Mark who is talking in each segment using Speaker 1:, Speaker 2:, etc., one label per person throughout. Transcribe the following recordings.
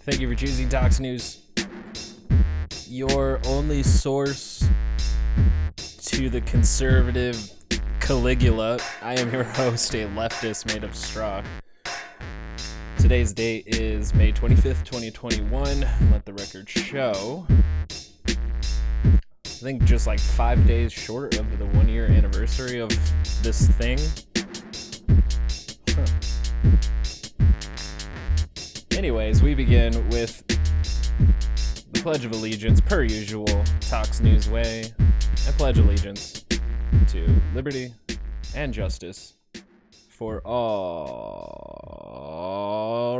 Speaker 1: Thank you for choosing Docs News, your only source to the conservative Caligula. I am your host, a leftist made of straw. Today's date is May 25th, 2021. Let the record show. I think just like 5 days short of the 1 year anniversary of this thing. Anyways, we begin with the Pledge of Allegiance, per usual, Talks News way. I pledge allegiance to liberty and justice for all.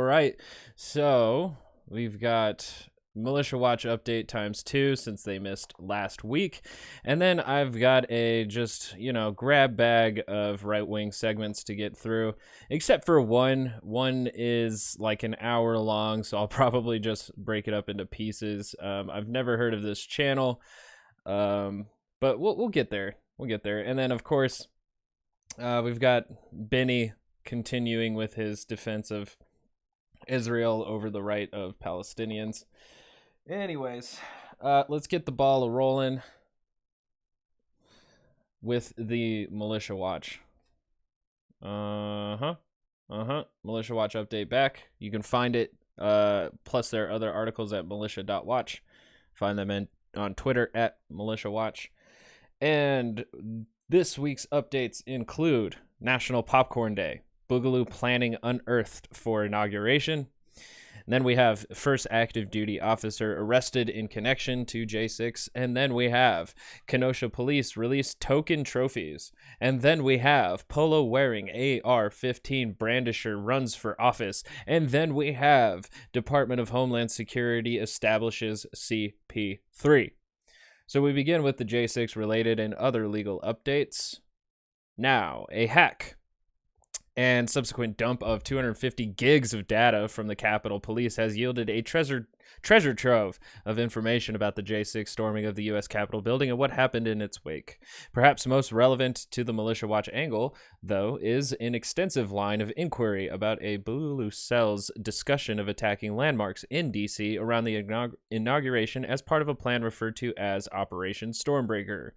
Speaker 1: Right, so we've got Militia Watch update times 2 since they missed last week. And then I've got a just, grab bag of right-wing segments to get through, except for one. One is like an hour long, so I'll probably just break it up into pieces. I've never heard of this channel, but we'll get there. We'll get there. And then, of course, we've got Benny continuing with his defense of Israel over the right of Palestinians. Anyways, let's get the ball rolling with the Militia Watch. Militia Watch update back. You can find it, plus there are other articles at militia.watch. Find them on Twitter at Militia Watch. And this week's updates include National Popcorn Day, Boogaloo planning unearthed for inauguration. And then we have first active duty officer arrested in connection to J6. And then we have Kenosha police release token trophies. And then we have polo wearing AR-15 brandisher runs for office. And then we have Department of Homeland Security establishes CP3. So we begin with the J6 related and other legal updates. Now, a hack and subsequent dump of 250 gigs of data from the Capitol Police has yielded a treasure trove of information about the J6 storming of the U.S. Capitol building and what happened in its wake. Perhaps most relevant to the Militia Watch angle, though, is an extensive line of inquiry about a Boogaloo cell's discussion of attacking landmarks in D.C. around the inauguration as part of a plan referred to as Operation Stormbreaker.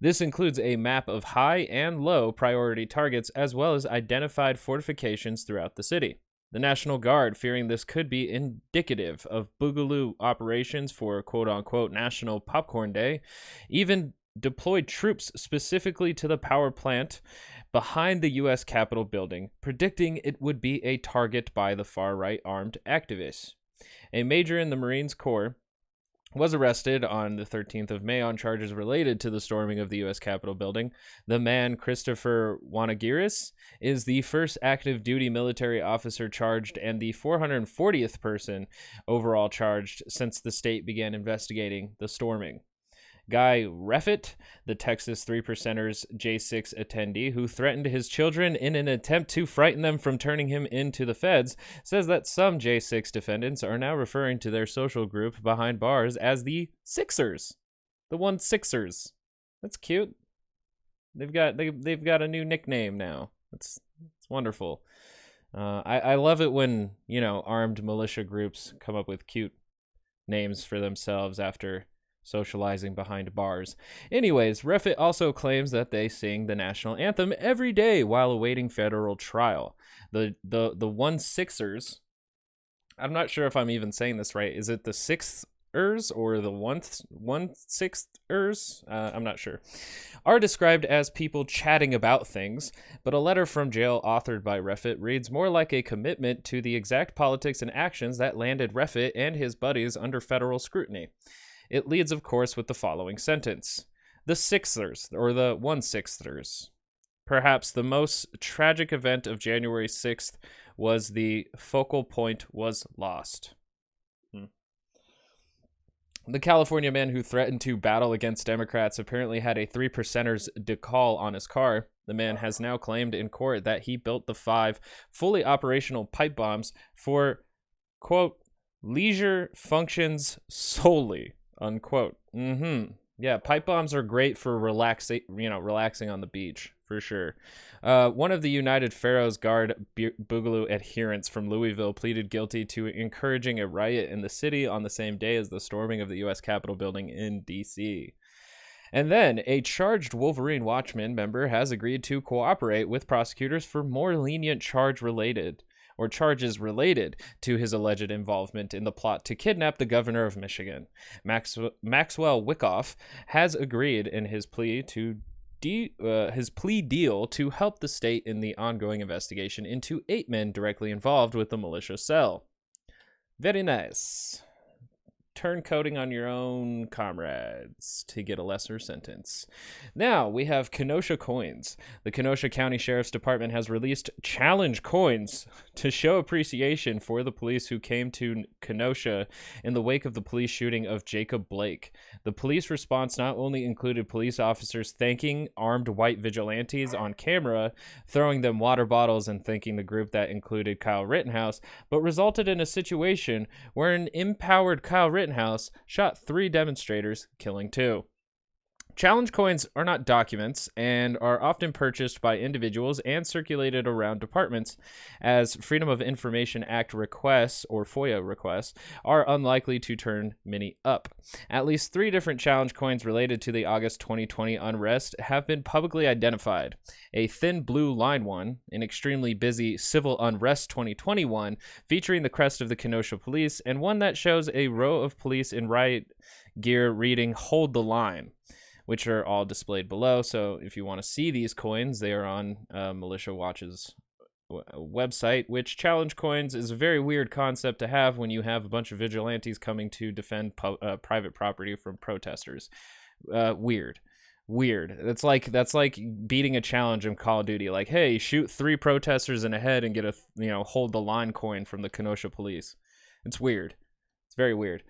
Speaker 1: This includes a map of high and low priority targets as well as identified fortifications throughout the city. The National Guard, fearing this could be indicative of Boogaloo operations for quote-unquote National Popcorn Day, even deployed troops specifically to the power plant behind the U.S. Capitol building, predicting it would be a target by the far-right armed activists. A major in the Marines Corps was arrested on the 13th of May on charges related to the storming of the U.S. Capitol building. The man, Christopher Wanagiris, is the first active duty military officer charged and the 440th person overall charged since the state began investigating the storming. Guy Reffitt, the Texas 3%ers J6 attendee who threatened his children in an attempt to frighten them from turning him into the feds, says that some J6 defendants are now referring to their social group behind bars as the Sixers. The 1-6ers. That's cute. They've got a new nickname now. It's wonderful. I love it when, armed militia groups come up with cute names for themselves after socializing behind bars. Anyways, Reffitt also claims that they sing the national anthem every day while awaiting federal trial. The 1-6ers, I'm not sure if I'm even saying this right. Is it the 6ers or the 1/6ers? I'm not sure. Are described as people chatting about things, but a letter from jail authored by Reffitt reads more like a commitment to the exact politics and actions that landed Reffitt and his buddies under federal scrutiny. It leads, of course, with the following sentence. The Sixers, or the 1-6ers. Perhaps the most tragic event of January 6th was the focal point was lost. The California man who threatened to battle against Democrats apparently had a 3%ers decal on his car. The man has now claimed in court that he built the 5 fully operational pipe bombs for, quote, leisure functions solely, unquote. Yeah, pipe bombs are great for relaxing on the beach, for sure. One of the United Pharaohs Guard Boogaloo adherents from Louisville pleaded guilty to encouraging a riot in the city on the same day as the storming of the U.S. Capitol building in D.C. And then a charged Wolverine Watchmen member has agreed to cooperate with prosecutors for more lenient charges related to his alleged involvement in the plot to kidnap the governor of Michigan. Maxwell Wyckoff has agreed in his plea deal to help the state in the ongoing investigation into 8 men directly involved with the militia cell. Very nice. Turncoating on your own comrades to get a lesser sentence. Now we have Kenosha coins. The Kenosha County Sheriff's Department has released challenge coins to show appreciation for the police who came to Kenosha in the wake of the police shooting of Jacob Blake. The police response not only included police officers thanking armed white vigilantes on camera, throwing them water bottles and thanking the group that included Kyle Rittenhouse, but resulted in a situation where an empowered Kyle Rittenhouse shot 3 demonstrators, killing 2. Challenge coins are not documents and are often purchased by individuals and circulated around departments, as Freedom of Information Act requests or FOIA requests are unlikely to turn many up. At least 3 different challenge coins related to the August 2020 unrest have been publicly identified. A thin blue line one, an extremely busy civil unrest 2021 featuring the crest of the Kenosha police, and one that shows a row of police in riot gear reading "Hold the Line," which are all displayed below. So if you want to see these coins, they are on Militia Watch's website, which challenge coins is a very weird concept to have when you have a bunch of vigilantes coming to defend private property from protesters. Weird. That's like beating a challenge in Call of Duty. Like, hey, shoot 3 protesters in the head and get a hold the line coin from the Kenosha police. It's weird. It's very weird.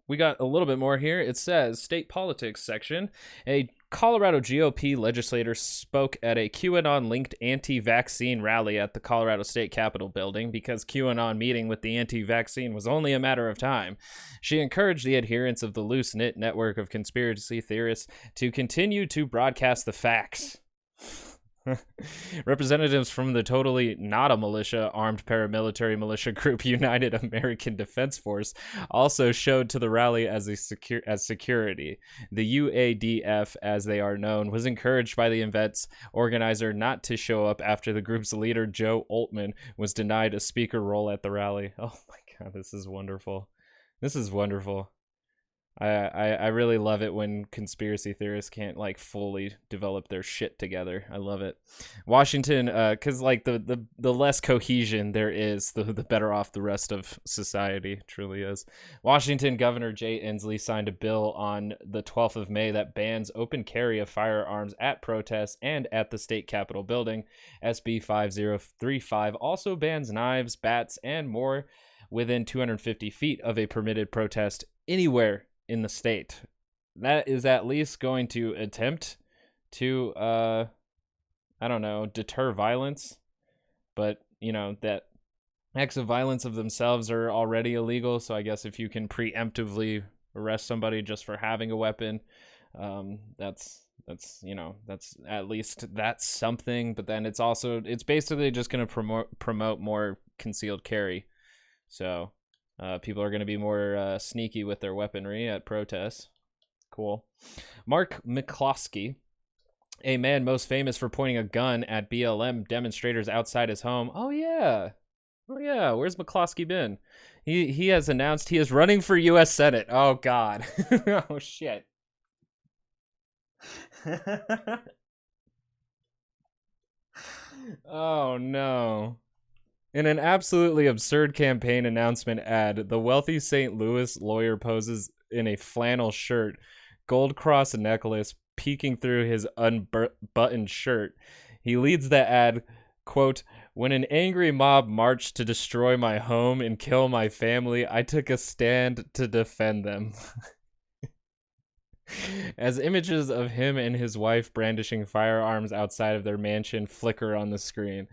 Speaker 1: We got a little bit more here. It says, state politics section. A Colorado GOP legislator spoke at a QAnon-linked anti-vaccine rally at the Colorado State Capitol building because QAnon meeting with the anti-vaccine was only a matter of time. She encouraged the adherents of the loose-knit network of conspiracy theorists to continue to broadcast the facts. Representatives from the totally not a militia armed paramilitary militia group United American Defense Force also showed to the rally as security. The UADF, as they are known, was encouraged by the event's organizer not to show up after the group's leader Joe Oltmann was denied a speaker role at the rally. Oh my god, this is wonderful. I really love it when conspiracy theorists can't fully develop their shit together. I love it. Washington, because the less cohesion there is, the better off the rest of society truly is. Washington Governor Jay Inslee signed a bill on the 12th of May that bans open carry of firearms at protests and at the state capitol building. SB 5035 also bans knives, bats, and more within 250 feet of a permitted protest anywhere in the state. That is at least going to attempt to deter violence, but that acts of violence of themselves are already illegal, so I guess if you can preemptively arrest somebody just for having a weapon, that's at least that's something. But then it's basically just going to promote more concealed carry, so people are going to be more sneaky with their weaponry at protests. Cool. Mark McCloskey, a man most famous for pointing a gun at BLM demonstrators outside his home. Oh yeah. Where's McCloskey been? He has announced he is running for U.S. Senate. Oh God. Oh shit. Oh no. In an absolutely absurd campaign announcement ad, the wealthy St. Louis lawyer poses in a flannel shirt, gold cross necklace peeking through his unbuttoned shirt. He leads the ad, quote, "When an angry mob marched to destroy my home and kill my family, I took a stand to defend them." As images of him and his wife brandishing firearms outside of their mansion flicker on the screen.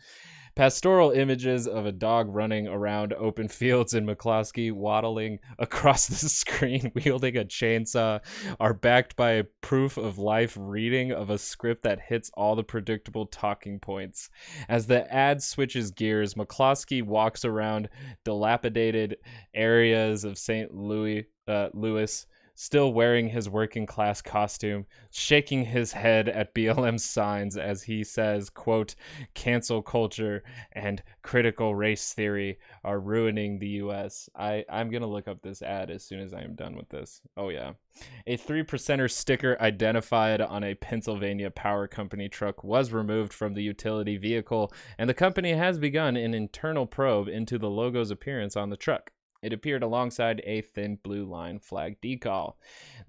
Speaker 1: Pastoral images of a dog running around open fields and McCloskey waddling across the screen wielding a chainsaw are backed by a proof of life reading of a script that hits all the predictable talking points. As the ad switches gears, McCloskey walks around dilapidated areas of St. Louis, still wearing his working class costume, shaking his head at BLM signs as he says, quote, cancel culture and critical race theory are ruining the U.S. I'm going to look up this ad as soon as I am done with this. Oh, yeah. A 3%er sticker identified on a Pennsylvania Power Company truck was removed from the utility vehicle, and the company has begun an internal probe into the logo's appearance on the truck. It appeared alongside a thin blue line flag decal.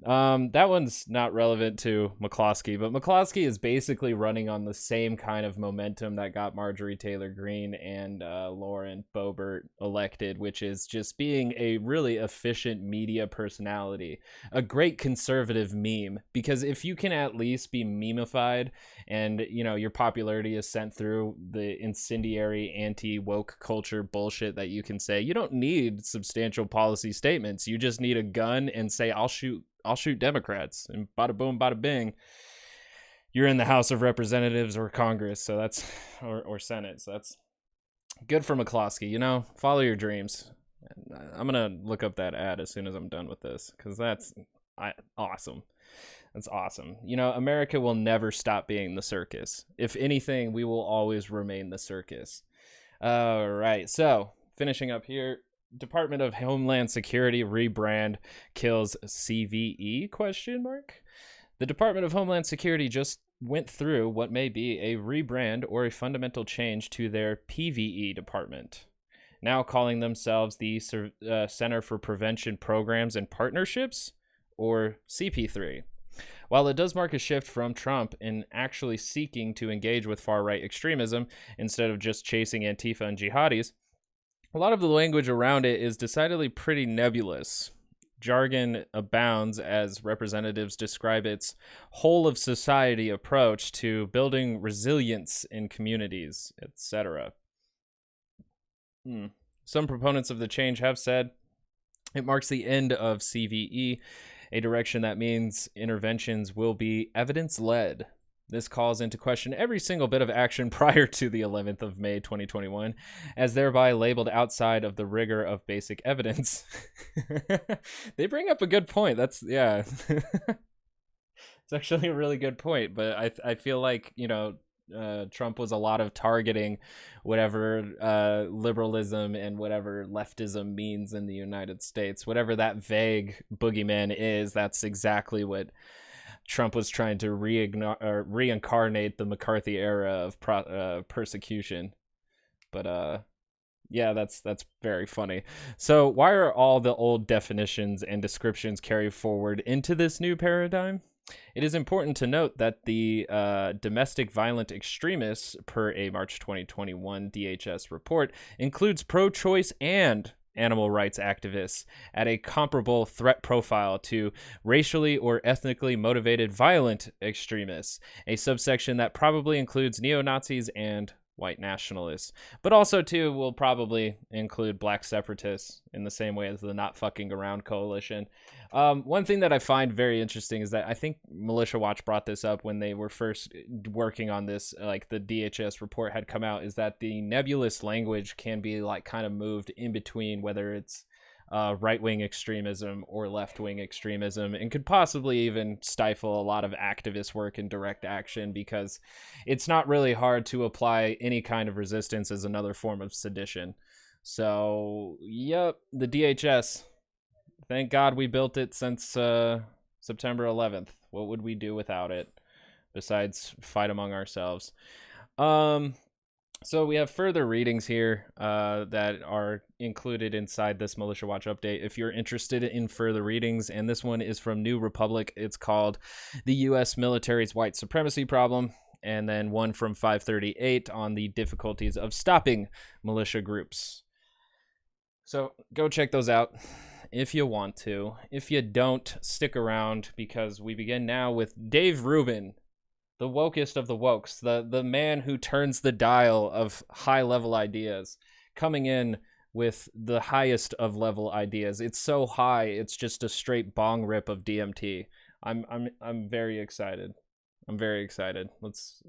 Speaker 1: That one's not relevant to McCloskey, but McCloskey is basically running on the same kind of momentum that got Marjorie Taylor Greene and Lauren Boebert elected, which is just being a really efficient media personality, a great conservative meme. Because if you can at least be memeified and, you know, your popularity is sent through the incendiary anti-woke culture bullshit that you can say, you don't need substantial policy statements. You just need a gun and say, I'll shoot Democrats, and bada boom, bada bing, you're in the House of Representatives or Congress. So that's, or Senate. So that's good for McCloskey. You know, follow your dreams. I'm going to look up that ad as soon as I'm done with this, because that's awesome. That's awesome. You know, America will never stop being the circus. If anything, we will always remain the circus. All right. So finishing up here, Department of Homeland Security rebrand kills CVE ? The Department of Homeland Security just went through what may be a rebrand or a fundamental change to their PVE department, now calling themselves the Center for Prevention Programs and Partnerships, or CP3. While it does mark a shift from Trump in actually seeking to engage with far-right extremism instead of just chasing Antifa and jihadis, a lot of the language around it is decidedly pretty nebulous. Jargon abounds as representatives describe its whole-of-society approach to building resilience in communities, etc. Some proponents of the change have said it marks the end of CVE, a direction that means interventions will be evidence-led. This calls into question every single bit of action prior to the 11th of May, 2021, as thereby labeled outside of the rigor of basic evidence. They bring up a good point. Yeah. It's actually a really good point, but I feel like, you know, Trump was a lot of targeting whatever liberalism and whatever leftism means in the United States. Whatever that vague boogeyman is, that's exactly what Trump was trying to reincarnate the McCarthy era of persecution. But yeah, that's very funny. So why are all the old definitions and descriptions carried forward into this new paradigm? It is important to note that the domestic violent extremists, per a March 2021 DHS report, includes pro-choice and animal rights activists at a comparable threat profile to racially or ethnically motivated violent extremists, a subsection that probably includes neo-Nazis and white nationalists, but also too will probably include black separatists in the same way as the Not Fucking Around coalition. One thing that I find very interesting is that I think Militia Watch brought this up when they were first working on this, like the DHS report had come out, is that the nebulous language can be like kind of moved in between whether it's right-wing extremism or left-wing extremism, and could possibly even stifle a lot of activist work and direct action, because it's not really hard to apply any kind of resistance as another form of sedition. So, yep, the DHS. Thank God we built it since September 11th. What would we do without it besides fight among ourselves? So we have further readings here that are included inside this Militia Watch update if you're interested in further readings. And this one is from New Republic. It's called The U.S. Military's White Supremacy Problem. And then one from 538 on the difficulties of stopping militia groups. So go check those out if you want to. If you don't, stick around, because we begin now with Dave Rubin, the wokest of the wokes, the man who turns the dial of high level ideas, coming in with the highest of level ideas. It's so high, it's just a straight bong rip of DMT. I'm very excited. I'm very excited. Let's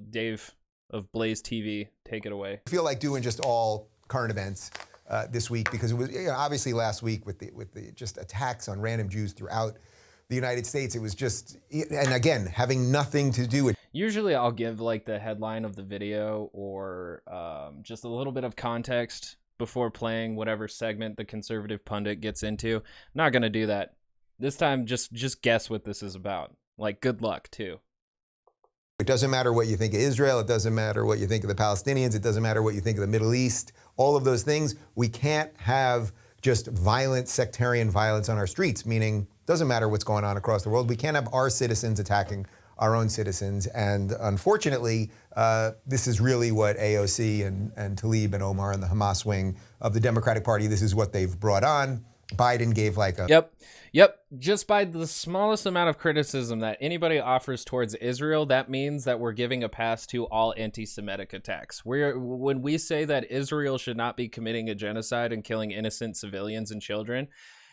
Speaker 1: Dave of Blaze TV, take it away.
Speaker 2: I feel like doing just all current events this week, because it was, you know, obviously last week with the just attacks on random Jews throughout the United States. It was just, and again, having nothing to do with.
Speaker 1: Usually I'll give like the headline of the video or just a little bit of context before playing whatever segment the conservative pundit gets into. I'm not gonna do that this time. Just guess what this is about. Like, good luck too.
Speaker 2: It doesn't matter what you think of Israel. It doesn't matter what you think of the Palestinians. It doesn't matter what you think of the Middle East. All of those things. We can't have just violent sectarian violence on our streets, meaning it doesn't matter what's going on across the world. We can't have our citizens attacking our own citizens. And unfortunately, this is really what AOC and Tlaib and Omar and the Hamas wing of the Democratic Party, this is what they've brought on. Biden gave like a...
Speaker 1: Yep. Just by the smallest amount of criticism that anybody offers towards Israel, that means that we're giving a pass to all anti-Semitic attacks. When we say that Israel should not be committing a genocide and killing innocent civilians and children,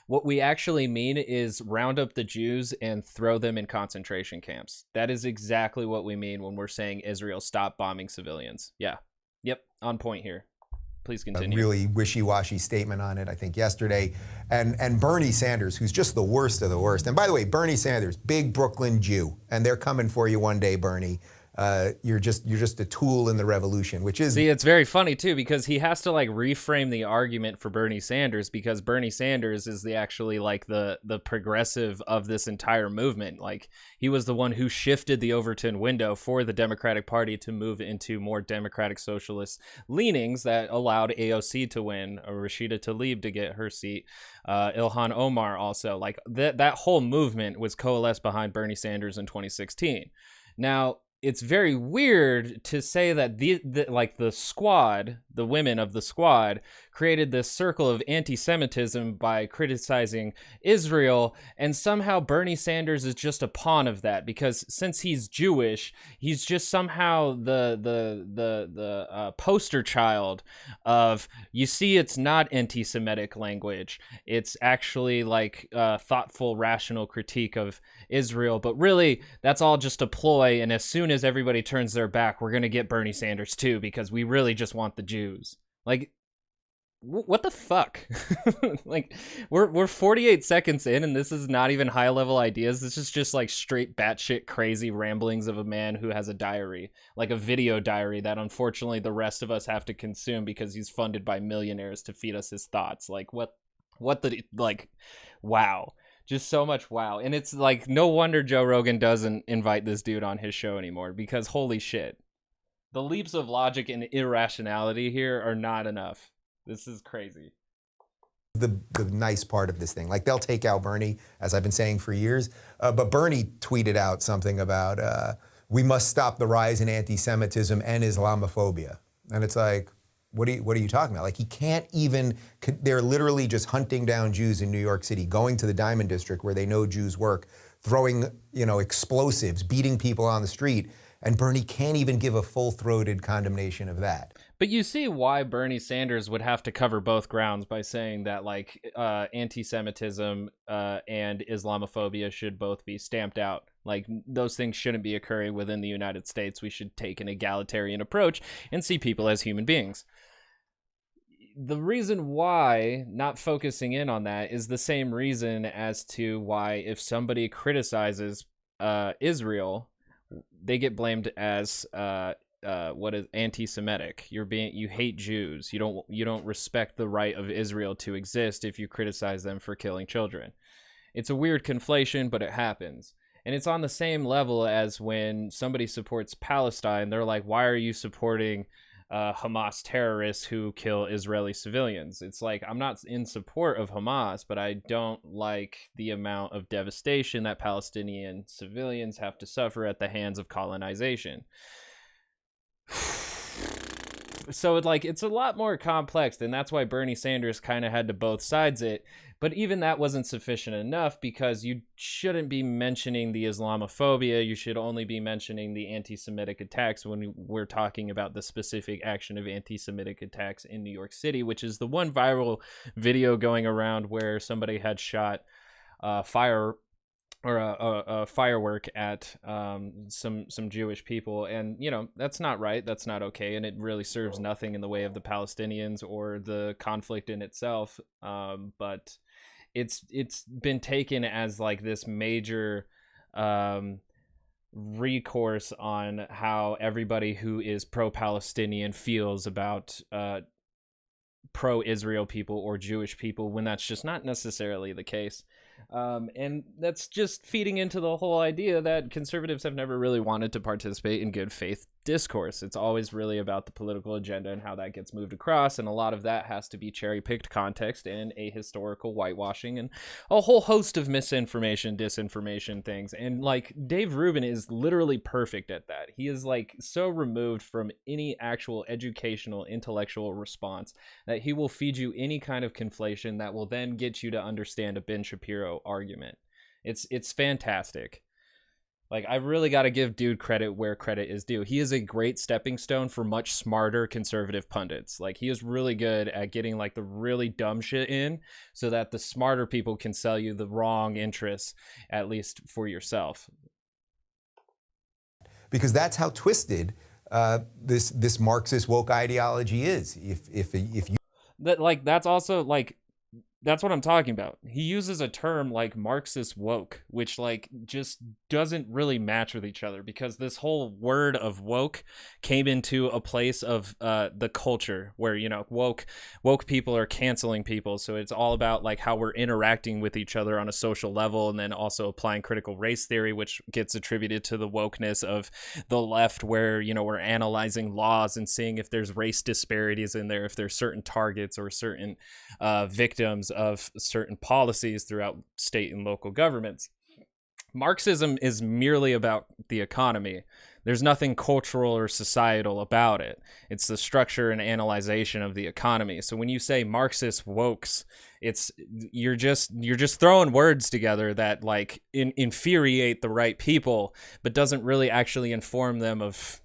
Speaker 1: what we actually mean is round up the Jews and throw them in concentration camps. That is exactly what we mean when we're saying Israel stop bombing civilians. Yeah. Yep. On point here. Please continue.
Speaker 2: A really wishy-washy statement on it, I think, yesterday. And Bernie Sanders, who's just the worst of the worst. And by the way, Bernie Sanders, big Brooklyn Jew, and they're coming for you one day, Bernie. You're just a tool in the revolution, which is...
Speaker 1: See, it's very funny too, because he has to like reframe the argument for Bernie Sanders, because Bernie Sanders is the progressive of this entire movement. Like, he was the one who shifted the Overton window for the Democratic Party to move into more democratic socialist leanings that allowed AOC to win, or Rashida Tlaib to get her seat, Ilhan Omar also. Like, that whole movement was coalesced behind Bernie Sanders in 2016. Now, it's very weird to say that the squad, the women of the squad, created this circle of anti-Semitism by criticizing Israel, and somehow Bernie Sanders is just a pawn of that, because since he's Jewish, he's just somehow the poster child of, you see, it's not anti-Semitic language, it's actually like thoughtful, rational critique of Israel, but really that's all just a ploy, and as soon as everybody turns their back, we're gonna get Bernie Sanders too, because we really just want the Jews. Like, what the fuck? Like, we're 48 seconds in, and this is not even high level ideas. This is just like straight batshit crazy ramblings of a man who has a diary, like a video diary that unfortunately the rest of us have to consume because he's funded by millionaires to feed us his thoughts. Like, wow. Just so much wow. And it's like, no wonder Joe Rogan doesn't invite this dude on his show anymore, because holy shit. The leaps of logic and irrationality here are not enough. This is crazy.
Speaker 2: The nice part of this thing. Like, they'll take out Bernie, as I've been saying for years, but Bernie tweeted out something about we must stop the rise in anti-Semitism and Islamophobia. And it's like, what are you talking about? Like, he can't even, they're literally just hunting down Jews in New York City, going to the Diamond District where they know Jews work, throwing, explosives, beating people on the street. And Bernie can't even give a full-throated condemnation of that.
Speaker 1: But you see why Bernie Sanders would have to cover both grounds by saying that, like, anti-Semitism and Islamophobia should both be stamped out. Like, those things shouldn't be occurring within the United States. We should take an egalitarian approach and see people as human beings. The reason why not focusing in on that is the same reason as to why if somebody criticizes Israel, they get blamed as what is anti-Semitic. You hate Jews. You don't respect the right of Israel to exist if you criticize them for killing children. It's a weird conflation, but it happens. And it's on the same level as when somebody supports Palestine, they're like, why are you supporting Hamas terrorists who kill Israeli civilians? It's like, I'm not in support of Hamas, but I don't like the amount of devastation that Palestinian civilians have to suffer at the hands of colonization. so it's a lot more complex, and that's why Bernie Sanders kind of had to both sides it. But even that wasn't sufficient enough, because you shouldn't be mentioning the Islamophobia. You should only be mentioning the anti-Semitic attacks when we're talking about the specific action of anti-Semitic attacks in New York City, which is the one viral video going around where somebody had shot fire or a firework at some Jewish people, and that's not right. That's not okay, and it really serves nothing in the way of the Palestinians or the conflict in itself. But it's been taken as like this major recourse on how everybody who is pro-Palestinian feels about pro-Israel people or Jewish people, when that's just not necessarily the case. And that's just feeding into the whole idea that conservatives have never really wanted to participate in good faith discourse. It's always really about the political agenda and how that gets moved across, and a lot of that has to be cherry-picked context and ahistorical whitewashing and a whole host of misinformation, disinformation things. And like Dave Rubin is literally perfect at that. He is like so removed from any actual educational intellectual response that he will feed you any kind of conflation that will then get you to understand a Ben Shapiro argument. It's fantastic. Like, I really got to give dude credit where credit is due. He is a great stepping stone for much smarter conservative pundits. Like, he is really good at getting like the really dumb shit in so that the smarter people can sell you the wrong interests, at least for yourself.
Speaker 2: Because that's how twisted this Marxist woke ideology is. If you
Speaker 1: That's also like, that's what I'm talking about. He uses a term like Marxist woke, which like just doesn't really match with each other, because this whole word of woke came into a place of the culture where, woke people are canceling people. So it's all about like how we're interacting with each other on a social level, and then also applying critical race theory, which gets attributed to the wokeness of the left, where, we're analyzing laws and seeing if there's race disparities in there, if there's certain targets or certain victims of certain policies throughout state and local governments. Marxism is merely about the economy. There's nothing cultural or societal about it. It's the structure and analyzation of the economy. So when you say Marxist wokes, you're just throwing words together that like infuriate the right people, but doesn't really actually inform them of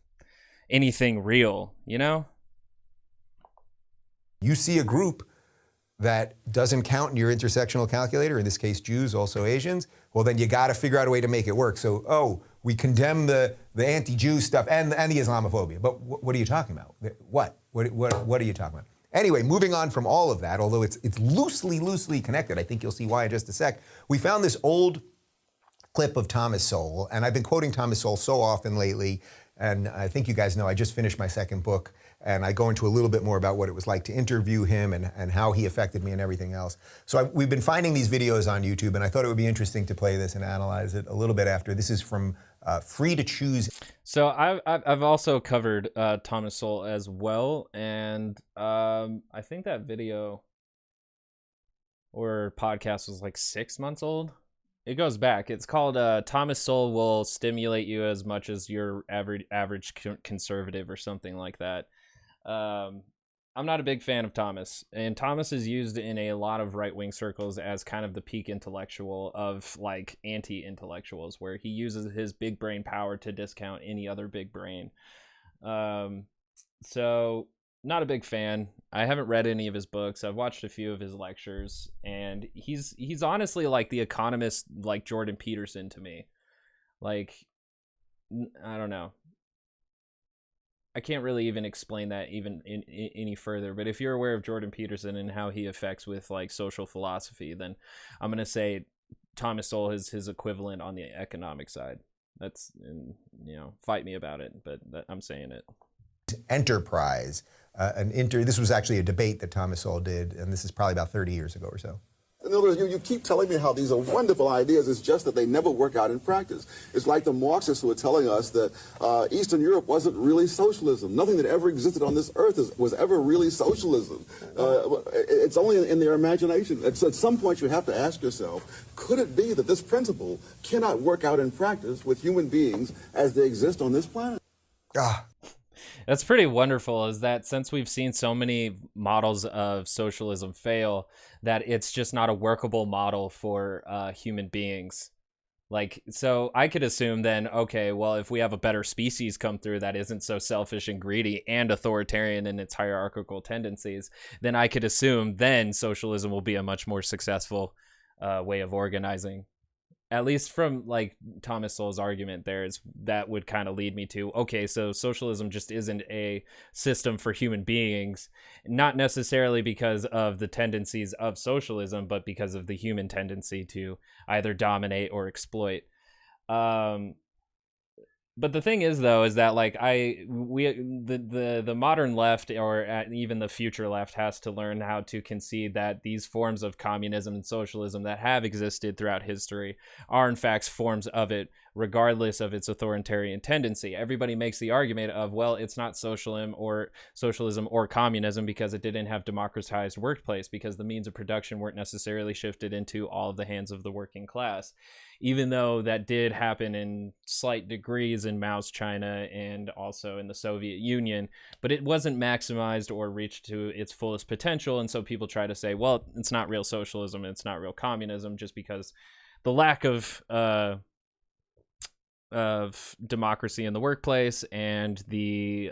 Speaker 1: anything real, You
Speaker 2: see a group that doesn't count in your intersectional calculator, in this case Jews, also Asians, well then you got to figure out a way to make it work. So, we condemn the anti-Jew stuff and the Islamophobia, but what are you talking about? What are you talking about? Anyway, moving on from all of that, although it's loosely connected, I think you'll see why in just a sec, we found this old clip of Thomas Sowell, and I've been quoting Thomas Sowell so often lately, and I think you guys know I just finished my second book, and I go into a little bit more about what it was like to interview him and how he affected me and everything else. So we've been finding these videos on YouTube, and I thought it would be interesting to play this and analyze it a little bit after. This is from Free to Choose.
Speaker 1: So I've also covered Thomas Sowell as well, and I think that video or podcast was like 6 months old. It goes back. It's called Thomas Sowell Will Stimulate You as Much as Your Average Conservative or something like that. I'm not a big fan of Thomas, and Thomas is used in a lot of right-wing circles as kind of the peak intellectual of like anti-intellectuals, where he uses his big brain power to discount any other big brain. So not a big fan. I haven't read any of his books. I've watched a few of his lectures, and he's honestly like the economist, like Jordan Peterson to me. Like, I don't know. I can't really even explain that even any further, but if you're aware of Jordan Peterson and how he affects with like social philosophy, then I'm going to say Thomas Sowell is his equivalent on the economic side. That's, fight me about it, but I'm saying it.
Speaker 2: Enterprise. This was actually a debate that Thomas Sowell did, and this is probably about 30 years ago or so.
Speaker 3: In other words, you keep telling me how these are wonderful ideas. It's just that they never work out in practice. It's like the Marxists who are telling us that Eastern Europe wasn't really socialism. Nothing that ever existed on this earth was ever really socialism. It's only in their imagination. At some point, you have to ask yourself, could it be that this principle cannot work out in practice with human beings as they exist on this planet?
Speaker 1: That's pretty wonderful, is that since we've seen so many models of socialism fail, that it's just not a workable model for human beings. Like, so I could assume then, okay, well, if we have a better species come through that isn't so selfish and greedy and authoritarian in its hierarchical tendencies, then I could assume then socialism will be a much more successful way of organizing. At least from like Thomas Sowell's argument there, is that would kind of lead me to, okay, so socialism just isn't a system for human beings, not necessarily because of the tendencies of socialism, but because of the human tendency to either dominate or exploit. um but the thing is, though, is that like the modern left, or even the future left, has to learn how to concede that these forms of communism and socialism that have existed throughout history are in fact forms of it, regardless of its authoritarian tendency. Everybody makes the argument of, well, it's not socialism or communism because it didn't have democratized workplace, because the means of production weren't necessarily shifted into all of the hands of the working class, even though that did happen in slight degrees in Mao's China and also in the Soviet Union, but it wasn't maximized or reached to its fullest potential. And so people try to say, well, it's not real socialism, it's not real communism, just because the lack of democracy in the workplace and the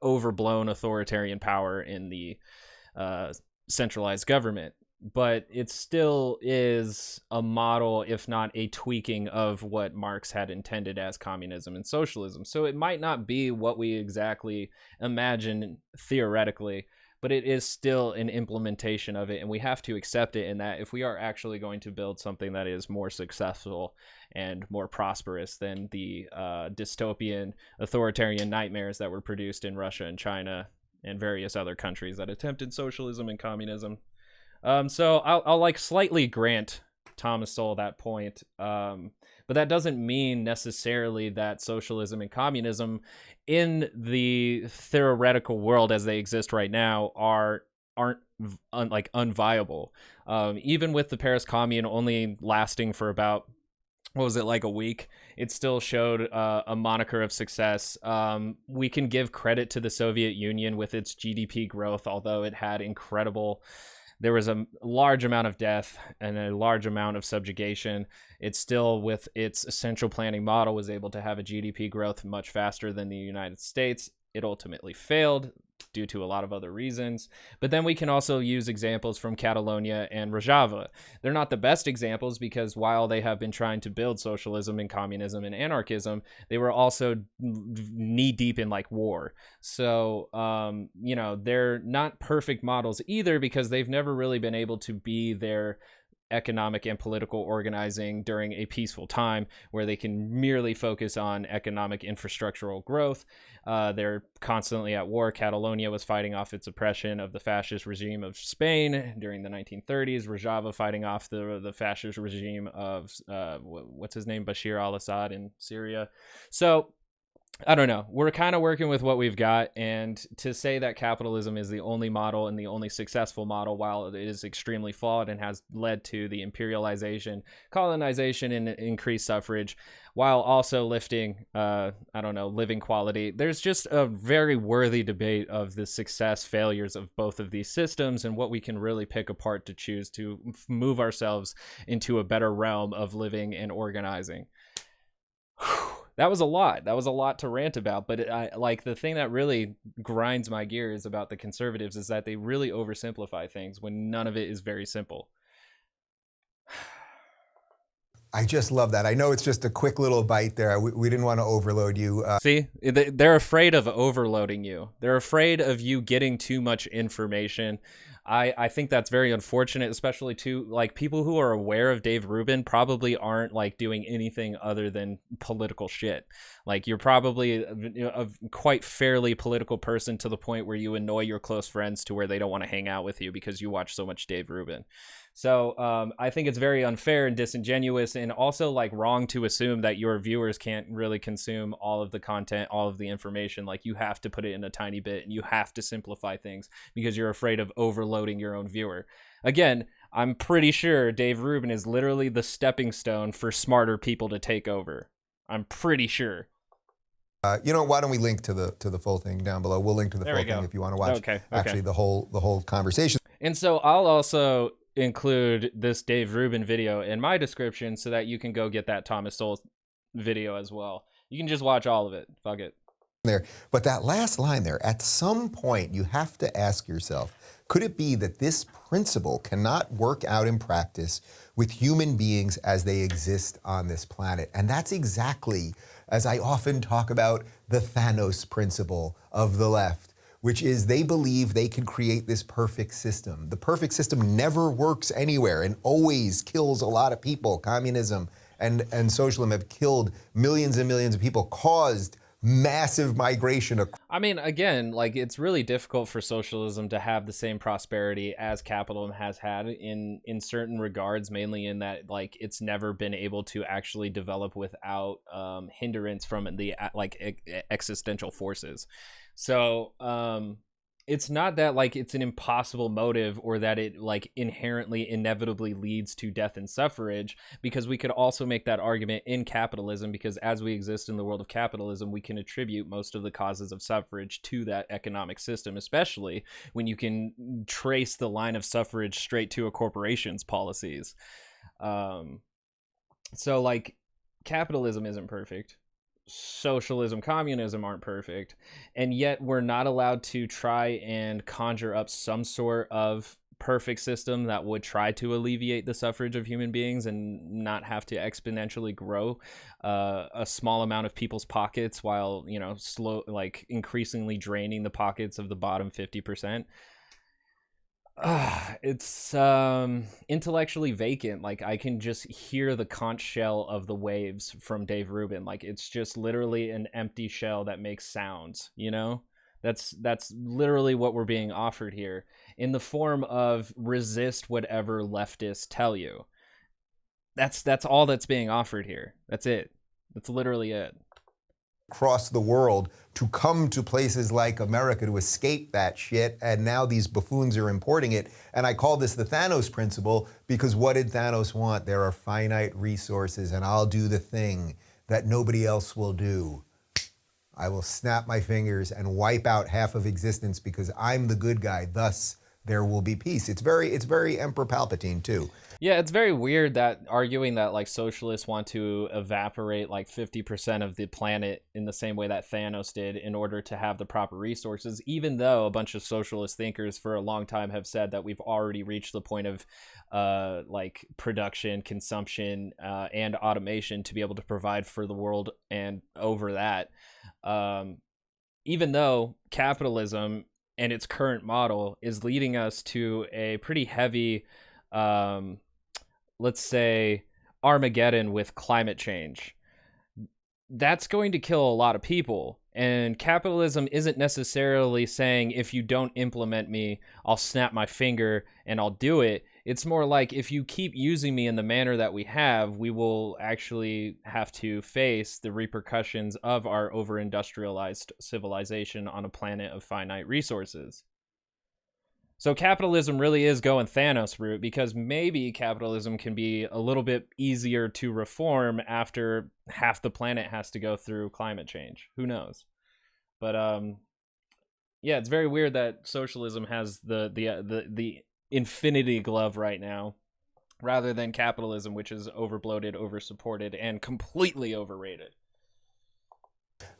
Speaker 1: overblown authoritarian power in the centralized government. But it still is a model, if not a tweaking, of what Marx had intended as communism and socialism. So it might not be what we exactly imagine theoretically, but it is still an implementation of it, and we have to accept it, in that if we are actually going to build something that is more successful and more prosperous than the dystopian authoritarian nightmares that were produced in Russia and China and various other countries that attempted socialism and communism. So I'll like slightly grant Thomas Sowell that point, but that doesn't mean necessarily that socialism and communism in the theoretical world as they exist right now aren't unviable. Even with the Paris Commune only lasting for about, what was it, like a week, it still showed a moniker of success. We can give credit to the Soviet Union with its GDP growth, although it had there was a large amount of death and a large amount of subjugation. It still, with its central planning model, was able to have a GDP growth much faster than the United States. It ultimately failed due to a lot of other reasons. But then we can also use examples from Catalonia and Rojava. They're not the best examples, because while they have been trying to build socialism and communism and anarchism, they were also knee deep in like war. So, they're not perfect models either, because they've never really been able to be their economic and political organizing during a peaceful time where they can merely focus on economic infrastructural growth. They're constantly at war. Catalonia was fighting off its oppression of the fascist regime of Spain during the 1930s. Rojava fighting off the fascist regime of what's his name, Bashir al-Assad in Syria. So I don't know. We're kind of working with what we've got, and to say that capitalism is the only model and the only successful model, while it is extremely flawed and has led to the imperialization, colonization, and increased suffrage, while also lifting, living quality, there's just a very worthy debate of the success failures of both of these systems and what we can really pick apart to choose to move ourselves into a better realm of living and organizing. That was a lot. That was a lot to rant about. But the thing that really grinds my gears about the conservatives is that they really oversimplify things when none of it is very simple.
Speaker 2: I just love that. I know it's just a quick little bite there. We didn't want to overload you.
Speaker 1: See, they're afraid of overloading you. They're afraid of you getting too much information. I think that's very unfortunate, especially to like people who are aware of Dave Rubin probably aren't like doing anything other than political shit. Like you're probably a quite fairly political person to the point where you annoy your close friends to where they don't want to hang out with you because you watch so much Dave Rubin. So I think it's very unfair and disingenuous, and also like wrong to assume that your viewers can't really consume all of the content, all of the information. Like you have to put it in a tiny bit and you have to simplify things because you're afraid of overloading your own viewer. Again, I'm pretty sure Dave Rubin is literally the stepping stone for smarter people to take over. I'm pretty sure.
Speaker 2: Why don't we link to the full thing down below? We'll link to the
Speaker 1: There
Speaker 2: full
Speaker 1: we go.
Speaker 2: thing if you want to watch
Speaker 1: Okay.
Speaker 2: actually the whole conversation.
Speaker 1: And so I'll also include this Dave Rubin video in my description so that you can go get that Thomas Sowell video as well. You can just watch all of it. Fuck it.
Speaker 2: There. But that last line there, at some point you have to ask yourself, could it be that this principle cannot work out in practice with human beings as they exist on this planet? And that's exactly, as I often talk about, the Thanos principle of the left, which is they believe they can create this perfect system. The perfect system never works anywhere and always kills a lot of people. Communism and socialism have killed millions and millions of people, caused massive migration.
Speaker 1: I mean, again, like, it's really difficult for socialism to have the same prosperity as capitalism has had in certain regards, mainly in that, like, it's never been able to actually develop without hindrance from the existential forces. So it's not that like it's an impossible motive or that it like inherently inevitably leads to death and suffrage, because we could also make that argument in capitalism, because as we exist in the world of capitalism, we can attribute most of the causes of suffrage to that economic system, especially when you can trace the line of suffrage straight to a corporation's policies. So like capitalism isn't perfect. Socialism, communism aren't perfect, and yet we're not allowed to try and conjure up some sort of perfect system that would try to alleviate the suffrage of human beings and not have to exponentially grow a small amount of people's pockets while, you know, increasingly draining the pockets of the bottom 50%. It's intellectually vacant. Like, I can just hear the conch shell of the waves from Dave Rubin. Like, it's just literally an empty shell that makes sounds, you know? That's literally what we're being offered here in the form of resist whatever leftists tell you. That's all that's being offered here. That's it. That's literally it.
Speaker 2: Across the world to come to places like America to escape that shit, and now these buffoons are importing it. And I call this the Thanos principle, because what did Thanos want? There are finite resources, and I'll do the thing that nobody else will do. I will snap my fingers and wipe out half of existence because I'm the good guy. Thus, there will be peace. It's very Emperor Palpatine too.
Speaker 1: Yeah, it's very weird that arguing that like socialists want to evaporate like 50% of the planet in the same way that Thanos did in order to have the proper resources, even though a bunch of socialist thinkers for a long time have said that we've already reached the point of like production, consumption, and automation to be able to provide for the world and over that. Even though capitalism and its current model is leading us to a pretty heavy let's say Armageddon with climate change. That's going to kill a lot of people. And capitalism isn't necessarily saying, if you don't implement me, I'll snap my finger and I'll do it. It's more like, if you keep using me in the manner that we have, we will actually have to face the repercussions of our over-industrialized civilization on a planet of finite resources. So capitalism really is going Thanos route, because maybe capitalism can be a little bit easier to reform after half the planet has to go through climate change. Who knows? But yeah, it's very weird that socialism has the infinity glove right now, rather than capitalism, which is overbloated, oversupported, and completely overrated.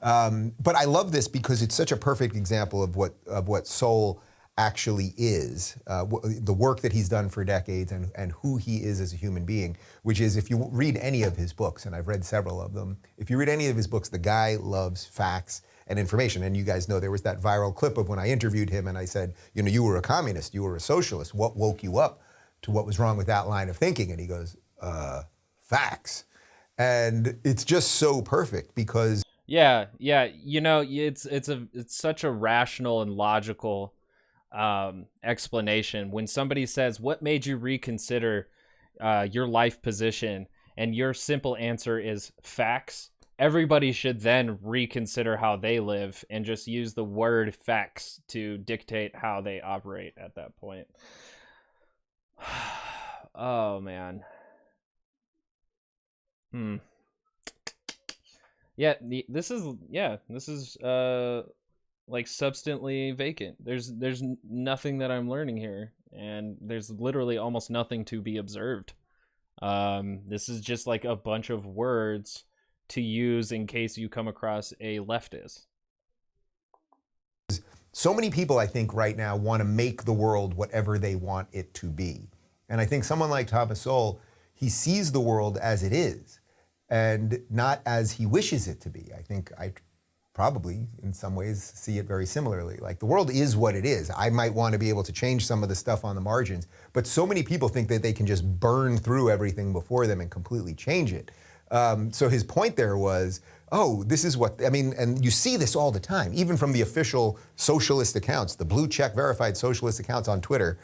Speaker 2: But I love this because it's such a perfect example of what Sowell actually is, the work that he's done for decades, and who he is as a human being, which is, if you read any of his books, and I've read several of them, if you read any of his books, the guy loves facts and information. And you guys know there was that viral clip of when I interviewed him and I said, you know, you were a communist, you were a socialist. What woke you up to what was wrong with that line of thinking? And he goes, facts. And it's just so perfect because...
Speaker 1: Yeah, you know, it's such a rational and logical explanation. When somebody says, what made you reconsider your life position, and your simple answer is facts, everybody should then reconsider how they live and just use the word facts to dictate how they operate at that point. Oh man. Yeah, this is like substantially vacant. There's nothing that I'm learning here, and there's literally almost nothing to be observed. This is just like a bunch of words to use in case you come across a leftist.
Speaker 2: So many people, I think, right now want to make the world whatever they want it to be. And I think someone like Thomas Sowell, he sees the world as it is and not as he wishes it to be. I think I probably, in some ways, see it very similarly. Like, the world is what it is. I might want to be able to change some of the stuff on the margins, but so many people think that they can just burn through everything before them and completely change it. So his point there was, oh, this is what, I mean, and you see this all the time, even from the official socialist accounts, the blue check verified socialist accounts on Twitter,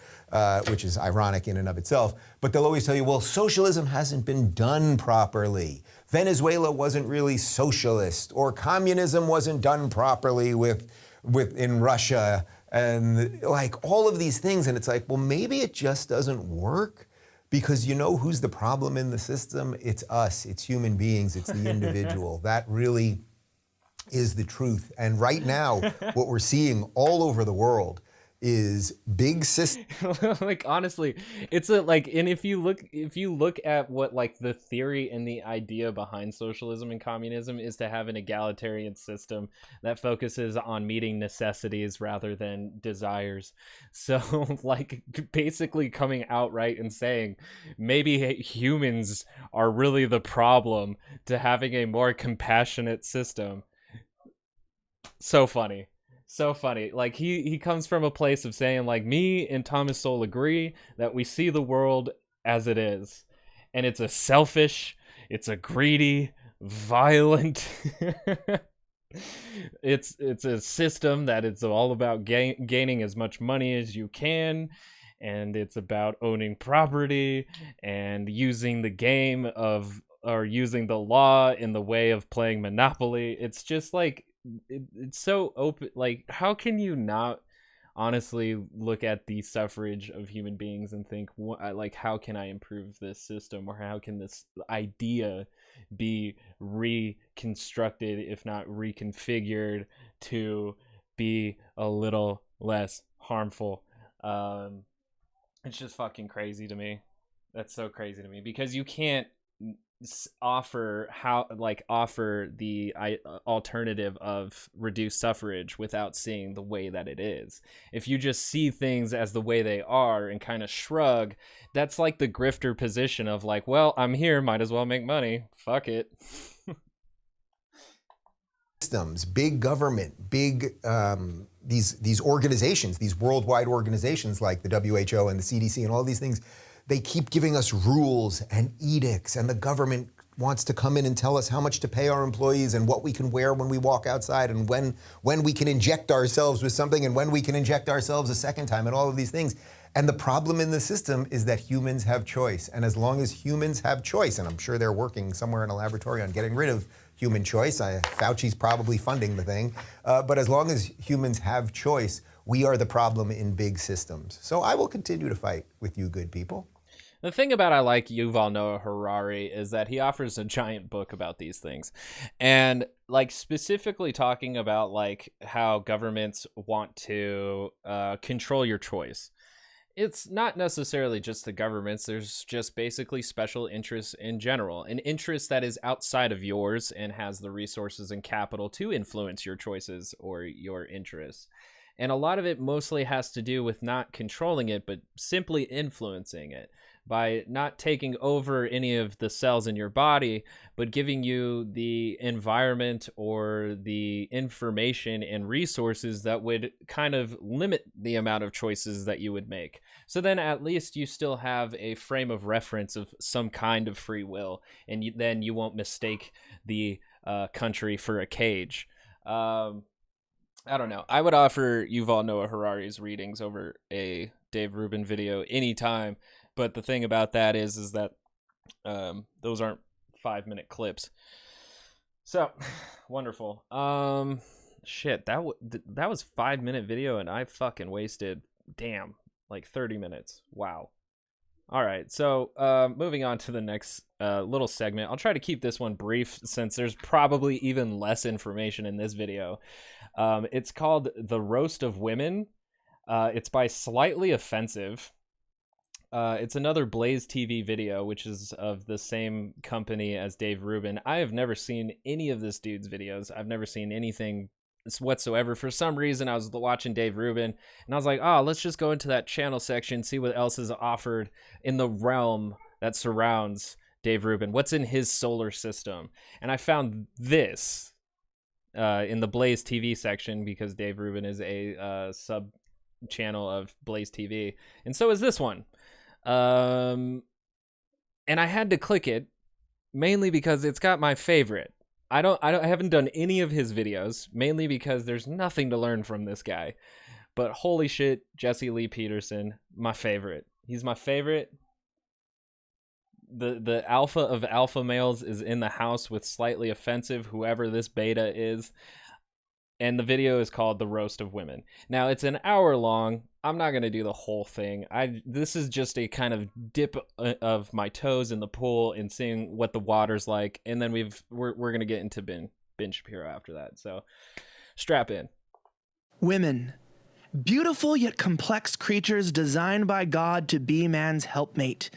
Speaker 2: which is ironic in and of itself, but they'll always tell you, well, socialism hasn't been done properly. Venezuela wasn't really socialist, or communism wasn't done properly in Russia, and like all of these things. And it's like, well, maybe it just doesn't work. Because you know who's the problem in the system? It's us, it's human beings, it's the individual. That really is the truth. And right now, what we're seeing all over the world is big systems.
Speaker 1: Like, honestly, it's a like, and if you look at what like the theory and the idea behind socialism and communism is to have an egalitarian system that focuses on meeting necessities rather than desires. So like, basically coming outright and saying maybe humans are really the problem to having a more compassionate system. So funny. So funny. Like, he comes from a place of saying, like, me and Thomas Sowell agree that we see the world as it is, and it's a selfish, it's a greedy, violent it's a system that it's all about gaining as much money as you can, and it's about owning property and using the game of, or using the law in the way of playing Monopoly. It's just like, it's so open. Like, how can you not honestly look at the suffrage of human beings and think, like, how can I improve this system, or how can this idea be reconstructed, if not reconfigured, to be a little less harmful? It's just fucking crazy to me. That's so crazy to me, because you can't offer the alternative of reduced suffrage without seeing the way that it is. If you just see things as the way they are and kind of shrug, that's like the grifter position of like, well, I'm here, might as well make money, fuck it.
Speaker 2: Systems, big government, big these organizations, these worldwide organizations like the WHO and the CDC and all these things, they keep giving us rules and edicts, and the government wants to come in and tell us how much to pay our employees and what we can wear when we walk outside, and when we can inject ourselves with something, and when we can inject ourselves a second time, and all of these things. And the problem in the system is that humans have choice. And as long as humans have choice, and I'm sure they're working somewhere in a laboratory on getting rid of human choice, Fauci's probably funding the thing, but as long as humans have choice, we are the problem in big systems. So I will continue to fight with you good people.
Speaker 1: The thing about I like Yuval Noah Harari is that he offers a giant book about these things, and like specifically talking about like how governments want to control your choice. It's not necessarily just the governments. There's just basically special interests in general, an interest that is outside of yours and has the resources and capital to influence your choices or your interests. And a lot of it mostly has to do with not controlling it, but simply influencing it by not taking over any of the cells in your body, but giving you the environment or the information and resources that would kind of limit the amount of choices that you would make. So then at least you still have a frame of reference of some kind of free will, and then you won't mistake the country for a cage. I don't know. I would offer Yuval Noah Harari's readings over a Dave Rubin video anytime. But the thing about that is that those aren't 5-minute clips. So wonderful. Shit, that was 5-minute video, and I fucking wasted, like 30 minutes. Wow. All right, so moving on to the next little segment. I'll try to keep this one brief since there's probably even less information in this video. It's called The Roast of Women. It's by Slightly Offensive. It's another Blaze TV video, which is of the same company as Dave Rubin. I have never seen any of this dude's videos. I've never seen anything whatsoever. For some reason, I was watching Dave Rubin, and I was like, oh, let's just go into that channel section, see what else is offered in the realm that surrounds Dave Rubin. What's in his solar system? And I found this in the Blaze TV section because Dave Rubin is a sub-channel of Blaze TV, and so is this one. And I had to click it mainly because it's got my favorite. I haven't done any of his videos, mainly because there's nothing to learn from this guy. But holy shit, Jesse Lee Peterson, my favorite. He's my favorite. The alpha of alpha males is in the house with Slightly Offensive, whoever this beta is. And the video is called The Roast of Women. Now, it's an hour long. I'm not going to do the whole thing. This is just a kind of dip of my toes in the pool and seeing what the water's like. And then we're going to get into Ben Shapiro after that. So strap in.
Speaker 4: Women. Beautiful yet complex creatures designed by God to be man's helpmate.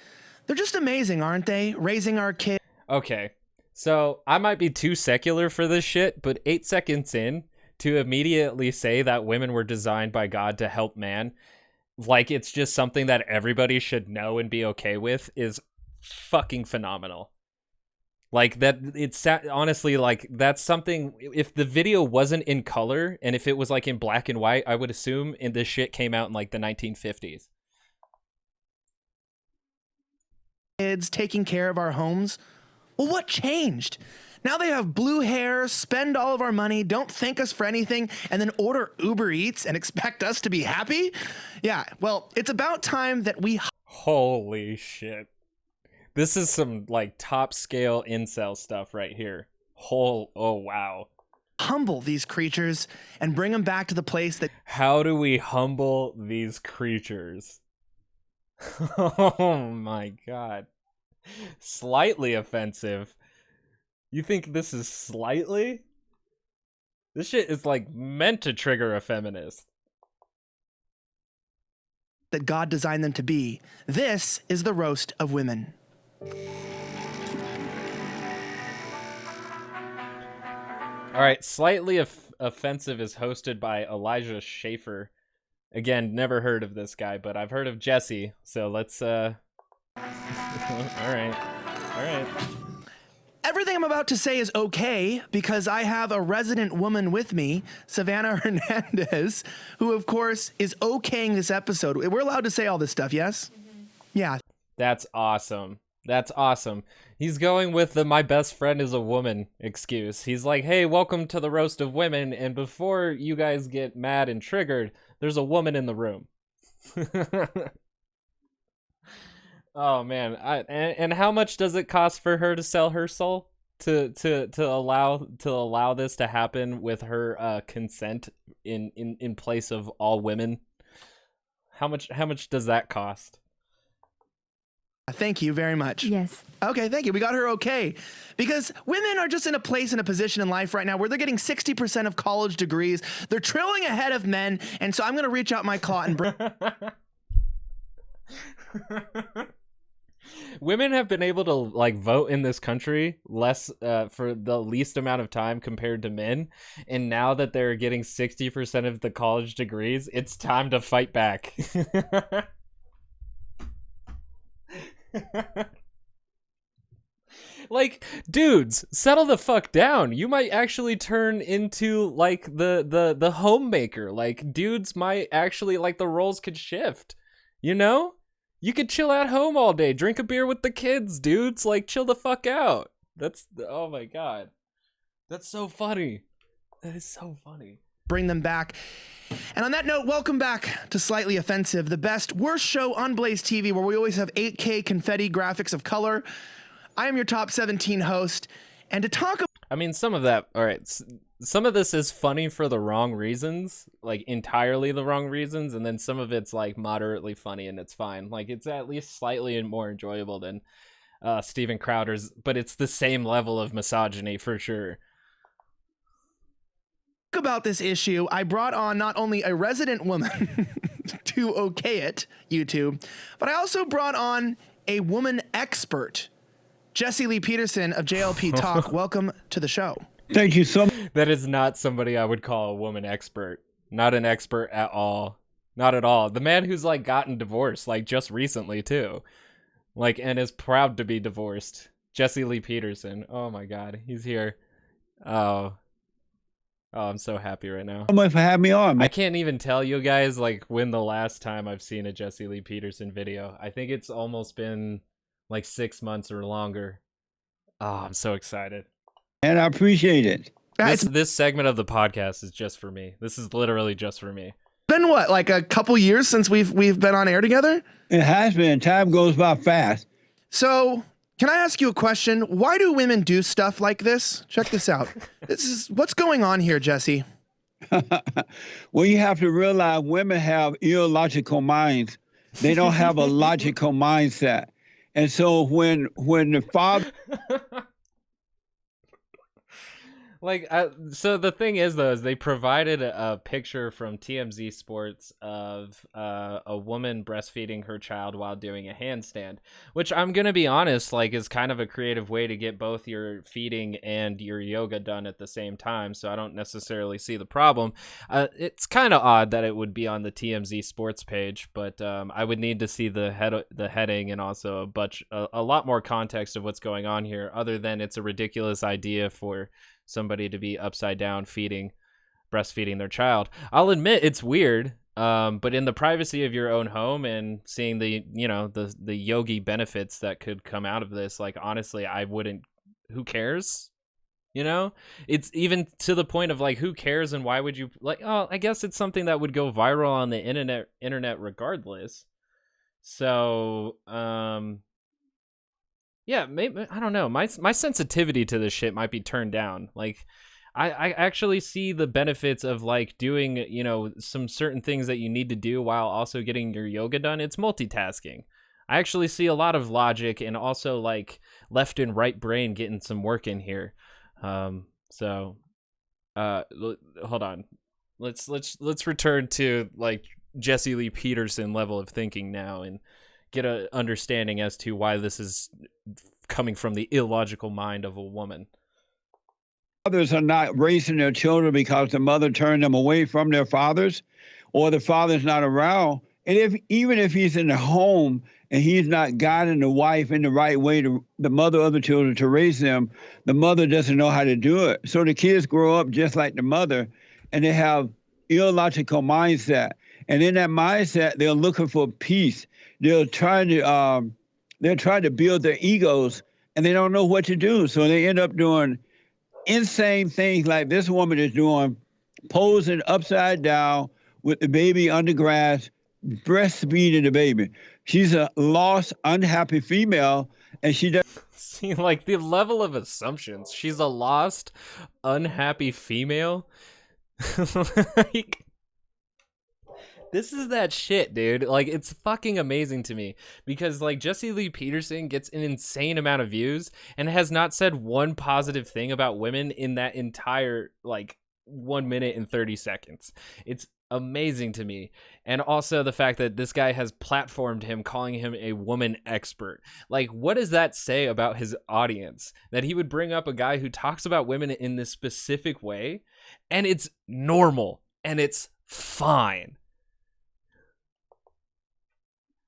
Speaker 4: They're just amazing, aren't they? Raising our kids.
Speaker 1: Okay. So I might be too secular for this shit, but 8 seconds in, to immediately say that women were designed by God to help man, like it's just something that everybody should know and be okay with, is fucking phenomenal. Like that, it's honestly like that's something. If the video wasn't in color and if it was like in black and white, I would assume this shit came out in like the 1950s.
Speaker 4: Kids taking care of our homes. Well, what changed? Now they have blue hair, spend all of our money, don't thank us for anything, and then order Uber Eats and expect us to be happy? Yeah, well, it's about time that we...
Speaker 1: Holy shit. This is some, like, top-scale incel stuff right here. Oh, wow.
Speaker 4: Humble these creatures and bring them back to the place that...
Speaker 1: How do we humble these creatures? Oh, my God. Slightly Offensive. You think this is slightly? This shit is like meant to trigger a feminist.
Speaker 4: That God designed them to be. This is the roast of women.
Speaker 1: All right, Slightly Offensive is hosted by Elijah Schaefer. Again, never heard of this guy, but I've heard of Jesse. So let's all right.
Speaker 4: Everything I'm about to say is okay because I have a resident woman with me, Savannah Hernandez, who, of course, is okaying this episode. We're allowed to say all this stuff, yes? Mm-hmm. Yeah.
Speaker 1: That's awesome. That's awesome. He's going with the "my best friend is a woman" excuse. He's like, hey, welcome to the Roast of Women, and before you guys get mad and triggered, there's a woman in the room. Oh man, and how much does it cost for her to sell her soul to allow this to happen with her consent in place of all women? How much does that cost?
Speaker 4: Thank you very much.
Speaker 5: Yes.
Speaker 4: Okay, thank you. We got her okay. Because women are just in a place and a position in life right now where they're getting 60% of college degrees. They're trailing ahead of men, and so I'm going to reach out my claw and bring...
Speaker 1: Women have been able to like vote in this country less for the least amount of time compared to men, and now that they're getting 60% of the college degrees, it's time to fight back. Like, dudes, settle the fuck down. You might actually turn into like the homemaker. Like, dudes might actually, like, the roles could shift, you know? You could chill at home all day, drink a beer with the kids, dudes. Like, chill the fuck out. That's, oh my God. That's so funny. That is so funny.
Speaker 4: Bring them back. And on that note, welcome back to Slightly Offensive, the best, worst show on Blaze TV, where we always have 8K confetti graphics of color. I am your top 17 host. And to talk about...
Speaker 1: I mean, some of that, all right, some of this is funny for the wrong reasons, like entirely the wrong reasons, and then some of it's like moderately funny and it's fine. Like it's at least slightly more enjoyable than Steven Crowder's, but it's the same level of misogyny for sure.
Speaker 4: About this issue, I brought on not only a resident woman to okay it, YouTube, but I also brought on a woman expert, Jessie Lee Peterson of JLP Talk. Welcome to the show.
Speaker 5: Thank you so much.
Speaker 1: That is not somebody I would call a woman expert. Not an expert at all. Not at all. The man who's like gotten divorced like just recently too. Like, and is proud to be divorced. Jessie Lee Peterson. Oh my God, he's here. Oh, I'm so happy right now.
Speaker 5: So much for having me on, man.
Speaker 1: I can't even tell you guys like when the last time I've seen a Jessie Lee Peterson video. I think it's almost been like 6 months or longer. Oh, I'm so excited.
Speaker 5: And I appreciate it.
Speaker 1: This segment of the podcast is just for me. This is literally just for me.
Speaker 4: Been what, like a couple years since we've been on air together?
Speaker 5: It has been. Time goes by fast.
Speaker 4: So, can I ask you a question? Why do women do stuff like this? Check this out. This is what's going on here, Jessie.
Speaker 5: Well, you have to realize women have illogical minds. They don't have a logical mindset. And so when the father
Speaker 1: Like, so the thing is, though, is they provided a picture from TMZ Sports of a woman breastfeeding her child while doing a handstand, which I'm going to be honest, like, is kind of a creative way to get both your feeding and your yoga done at the same time. So I don't necessarily see the problem. It's kind of odd that it would be on the TMZ Sports page, but I would need to see the heading and also a lot more context of what's going on here, other than it's a ridiculous idea for somebody to be upside down breastfeeding their child. I'll admit it's weird, but in the privacy of your own home and seeing the yogi benefits that could come out of this, like, honestly, I wouldn't. Who cares? It's even to the point of like, who cares and why would you like? Oh, I guess it's something that would go viral on the internet regardless. So, yeah, maybe, I don't know. My sensitivity to this shit might be turned down. Like, I actually see the benefits of like doing, some certain things that you need to do while also getting your yoga done. It's multitasking. I actually see a lot of logic and also like left and right brain getting some work in here. Hold on. Let's return to like Jessie Lee Peterson level of thinking now and get a understanding as to why this is coming from the illogical mind of a woman.
Speaker 5: Fathers are not raising their children because the mother turned them away from their fathers, or the father's not around. And even if he's in the home and he's not guiding the wife in the right way to the mother of the children to raise them, the mother doesn't know how to do it. So the kids grow up just like the mother, and they have illogical mindset. And in that mindset, they're looking for peace. They're trying to build their egos, and they don't know what to do. So they end up doing insane things like this woman is doing, posing upside down with the baby under grass, breastfeeding the baby. She's a lost, unhappy female, and she does.
Speaker 1: See, like, the level of assumptions. She's a lost, unhappy female. Like, this is that shit, dude. Like, it's fucking amazing to me because, like, Jessie Lee Peterson gets an insane amount of views and has not said one positive thing about women in that entire, like, 1 minute and 30 seconds. It's amazing to me. And also the fact that this guy has platformed him, calling him a woman expert. Like, what does that say about his audience? That he would bring up a guy who talks about women in this specific way, and it's normal and it's fine.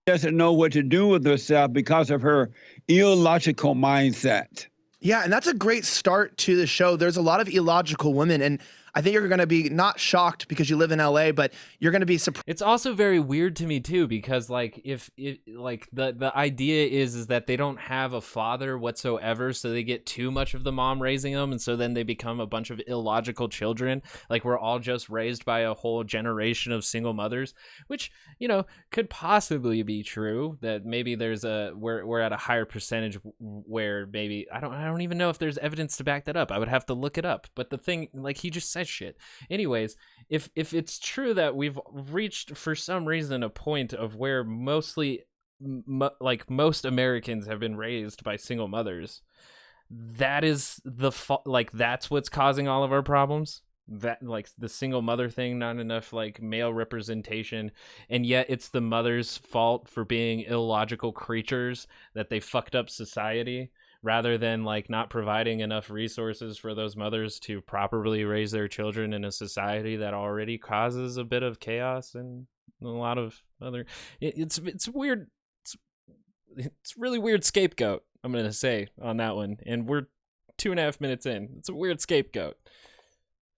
Speaker 5: Doesn't know what to do with herself because of her illogical mindset.
Speaker 4: Yeah, and that's a great start to the show. There's a lot of illogical women, and I think you're going to be not shocked because you live in LA, but you're going to be surprised.
Speaker 1: It's also very weird to me too, because like if it like the idea is that they don't have a father whatsoever, so they get too much of the mom raising them, and so then they become a bunch of illogical children. Like we're all just raised by a whole generation of single mothers, which, you know, could possibly be true. That maybe there's we're at a higher percentage where maybe I don't even know if there's evidence to back that up. I would have to look it up. But the thing, like, he just said shit. Anyways, if it's true that we've reached for some reason a point of where mostly like most Americans have been raised by single mothers, that is like that's what's causing all of our problems. That, like, the single mother thing, not enough like male representation, and yet it's the mother's fault for being illogical creatures, that they fucked up society, rather than like not providing enough resources for those mothers to properly raise their children in a society that already causes a bit of chaos and a lot of other it's weird. It's really weird scapegoat, I'm gonna say, on that one, and we're 2.5 minutes in. It's a weird scapegoat.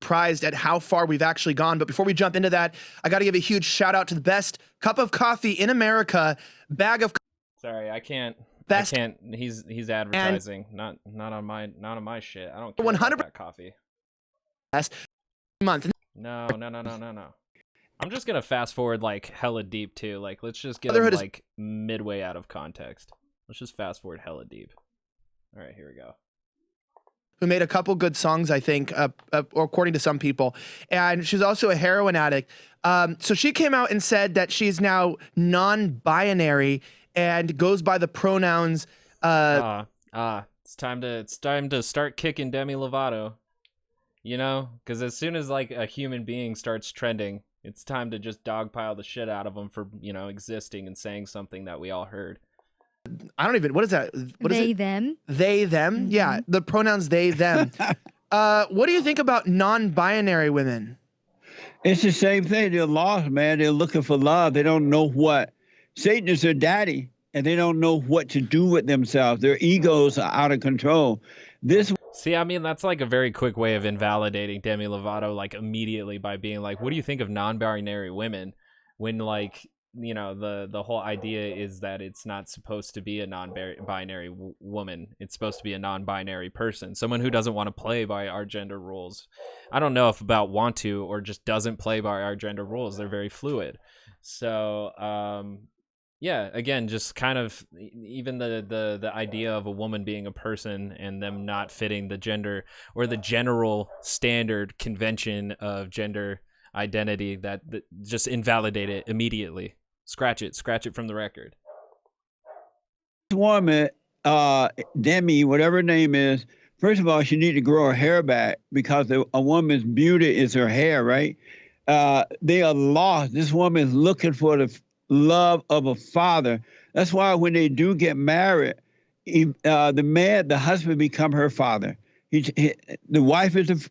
Speaker 4: Surprised at how far we've actually gone. But before we jump into that, I got to give a huge shout out to the best cup of coffee in America, bag of.
Speaker 1: Sorry, I can't.
Speaker 4: Best.
Speaker 1: I can't. He's advertising, not on my shit. I don't care
Speaker 4: 100
Speaker 1: about that coffee.
Speaker 4: Best month.
Speaker 1: No. I'm just gonna fast forward like hella deep too. Like, let's just get
Speaker 4: Motherhood
Speaker 1: them, like, midway out of context. Let's just fast forward hella deep. All right, here we go.
Speaker 4: Who made a couple good songs, I think, or according to some people. And she's also a heroin addict. So she came out and said that she's now non-binary and goes by the pronouns.
Speaker 1: It's time to start kicking Demi Lovato. You know, because as soon as like a human being starts trending, it's time to just dogpile the shit out of them for, you know, existing and saying something that we all heard.
Speaker 4: I don't even, what is that? What is
Speaker 6: They,
Speaker 4: it?
Speaker 6: them.
Speaker 4: They, them?
Speaker 6: Mhm.
Speaker 4: Yeah, the pronouns they, them. What do you think about non-binary women?
Speaker 5: It's the same thing. They're lost, man. They're looking for love. They don't know what. Satan is their daddy, and they don't know what to do with themselves. Their egos are out of control.
Speaker 1: See, I mean, that's like a very quick way of invalidating Demi Lovato, like, immediately by being like, what do you think of non-binary women? When, like, you know, the whole idea is that it's not supposed to be a non-binary woman. It's supposed to be a non-binary person, someone who doesn't want to play by our gender rules. I don't know if about want to or just doesn't play by our gender rules. They're very fluid. So yeah, again, just kind of even the idea of a woman being a person and them not fitting the gender or the general standard convention of gender identity, that just invalidate it immediately. Scratch it from the record.
Speaker 5: This woman, Demi, whatever her name is, first of all, she need to grow her hair back, because a woman's beauty is her hair, right? They are lost. This woman is looking for the love of a father. That's why when they do get married, the husband become her father. The wife is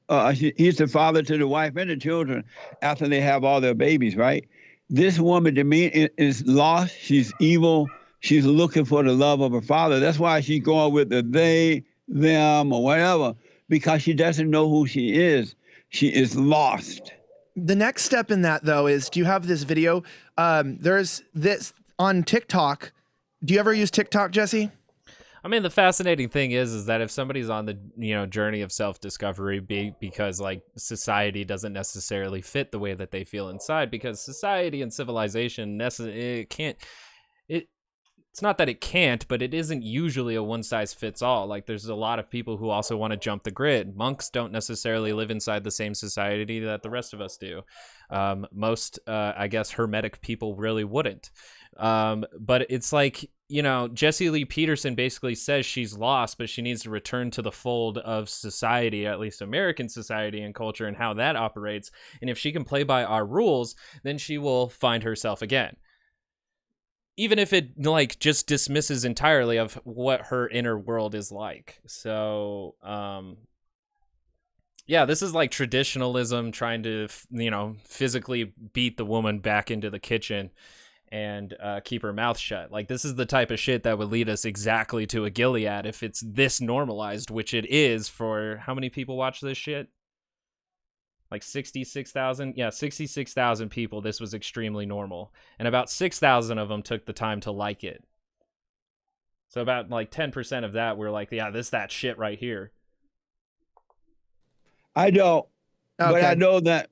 Speaker 5: he's the father to the wife and the children after they have all their babies, right? This woman, to me, is lost. She's evil. She's looking for the love of her father. That's why she's going with the they, them, or whatever, because she doesn't know who she is. She is lost.
Speaker 4: The next step in that, though, is, do you have this video? There's this on TikTok. Do you ever use TikTok, Jesse?
Speaker 1: I mean, the fascinating thing is that if somebody's on the, you know, journey of self-discovery, because like society doesn't necessarily fit the way that they feel inside, because society and civilization it's not that it can't, but it isn't usually a one size fits all. Like, there's a lot of people who also want to jump the grid. Monks don't necessarily live inside the same society that the rest of us do. Most, I guess, Hermetic people really wouldn't. But it's like, you know, Jessie Lee Peterson basically says she's lost, but she needs to return to the fold of society, at least American society and culture, and how that operates. And if she can play by our rules, then she will find herself again. Even if it, like, just dismisses entirely of what her inner world is like. So, yeah, this is like traditionalism trying to, you know, physically beat the woman back into the kitchen and keep her mouth shut. Like, this is the type of shit that would lead us exactly to a Gilead if it's this normalized, which it is for how many people watch this shit? like 66,000. Yeah, 66,000 people. This was extremely normal, and about 6,000 of them took the time to like it. So about like 10% of that were like, yeah, that shit right here.
Speaker 5: I don't, but
Speaker 4: Okay.
Speaker 5: I know that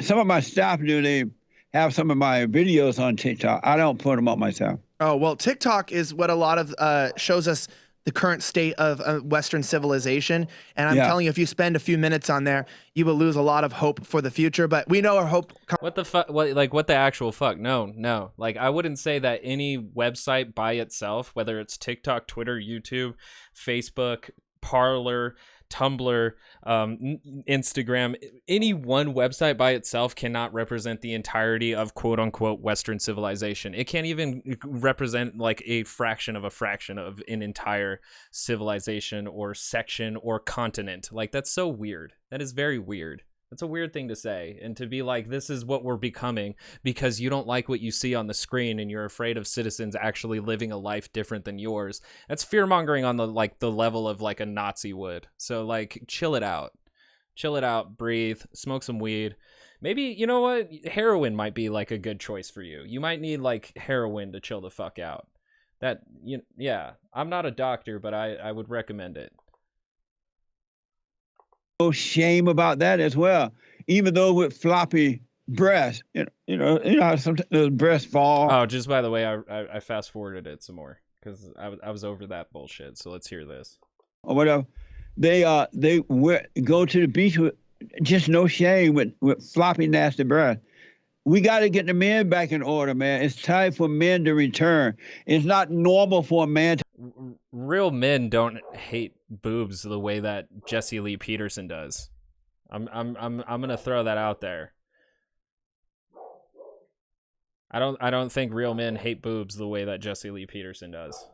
Speaker 5: some of my staff do. They have some of my videos on TikTok. I don't put them up myself.
Speaker 4: Oh, well, TikTok is what a lot of shows us the current state of Western civilization. And I'm
Speaker 5: Yeah.
Speaker 4: telling you, if you spend a few minutes on there, you will lose a lot of hope for the future. But we know our hope.
Speaker 1: What the fuck? What the actual fuck? No. Like, I wouldn't say that any website by itself, whether it's TikTok, Twitter, YouTube, Facebook, Parler, Tumblr, Instagram, any one website by itself cannot represent the entirety of quote unquote Western civilization. It can't even represent like a fraction of an entire civilization or section or continent. Like, that's so weird. That is very weird. That's a weird thing to say, and to be like, this is what we're becoming because you don't like what you see on the screen and you're afraid of citizens actually living a life different than yours. That's fear-mongering on the level of like a Nazi would. So like, chill it out, breathe, smoke some weed. Maybe, you know what, heroin might be like a good choice for you. You might need like heroin to chill the fuck out. Yeah, I'm not a doctor, but I would recommend it.
Speaker 5: No shame about that as well. Even though with floppy breasts, you know how sometimes the breasts fall.
Speaker 1: Oh, just by the way, I fast forwarded it some more because I was over that bullshit. So let's hear this.
Speaker 5: Or whatever. They go to the beach with just no shame with floppy nasty breasts. We got to get the men back in order, man. It's time for men to return. It's not normal for a man to.
Speaker 1: Real men don't hate boobs the way that Jesse Lee Peterson does. I'm gonna throw that out there. I don't think real men hate boobs the way that Jesse Lee Peterson does.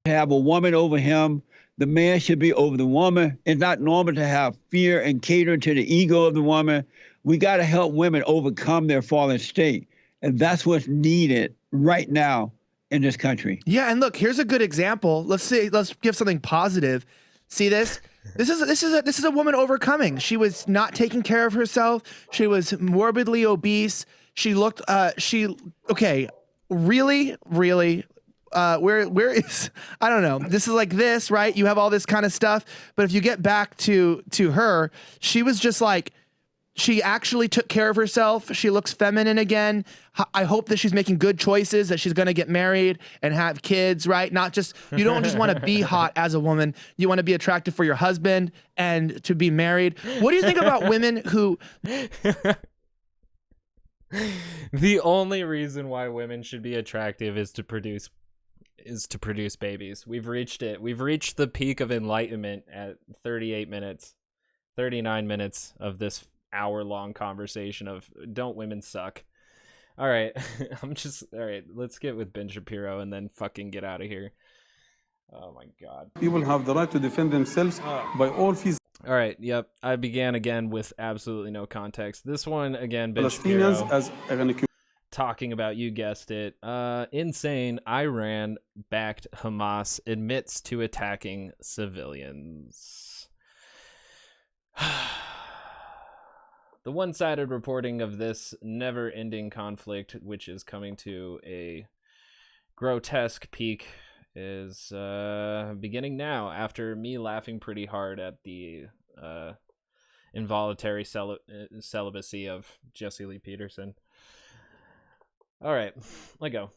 Speaker 5: Have a woman over him. The man should be over the woman. It's not normal to have fear and cater to the ego of the woman. We got to help women overcome their fallen state, and that's what's needed right now in this country.
Speaker 4: Yeah, and look, here's a good example. Let's give something positive. See this? This is a woman overcoming. She was not taking care of herself. She was morbidly obese. She looked really where is, I don't know. This is like this, right? You have all this kind of stuff, but if you get back to her, she was just like, she actually took care of herself. She looks feminine again. I hope that she's making good choices, that she's going to get married and have kids, right? Not just, you don't just want to be hot as a woman. You want to be attractive for your husband and to be married. What do you think about women who...
Speaker 1: The only reason why women should be attractive is to produce babies. We've reached it. We've reached the peak of enlightenment at 39 minutes of this hour-long conversation of don't women suck. All right. All right, let's get with Ben Shapiro and then fucking get out of here. Oh my God.
Speaker 6: People have the right to defend themselves by all fees.
Speaker 1: All right, yep. I began again with absolutely no context. This one, again, Ben
Speaker 6: Palestinians
Speaker 1: Shapiro
Speaker 6: as an
Speaker 1: talking about, you guessed it, insane Iran-backed Hamas admits to attacking civilians. The one-sided reporting of this never-ending conflict, which is coming to a grotesque peak, is beginning now after me laughing pretty hard at the involuntary celibacy of Jesse Lee Peterson. All right, Lego,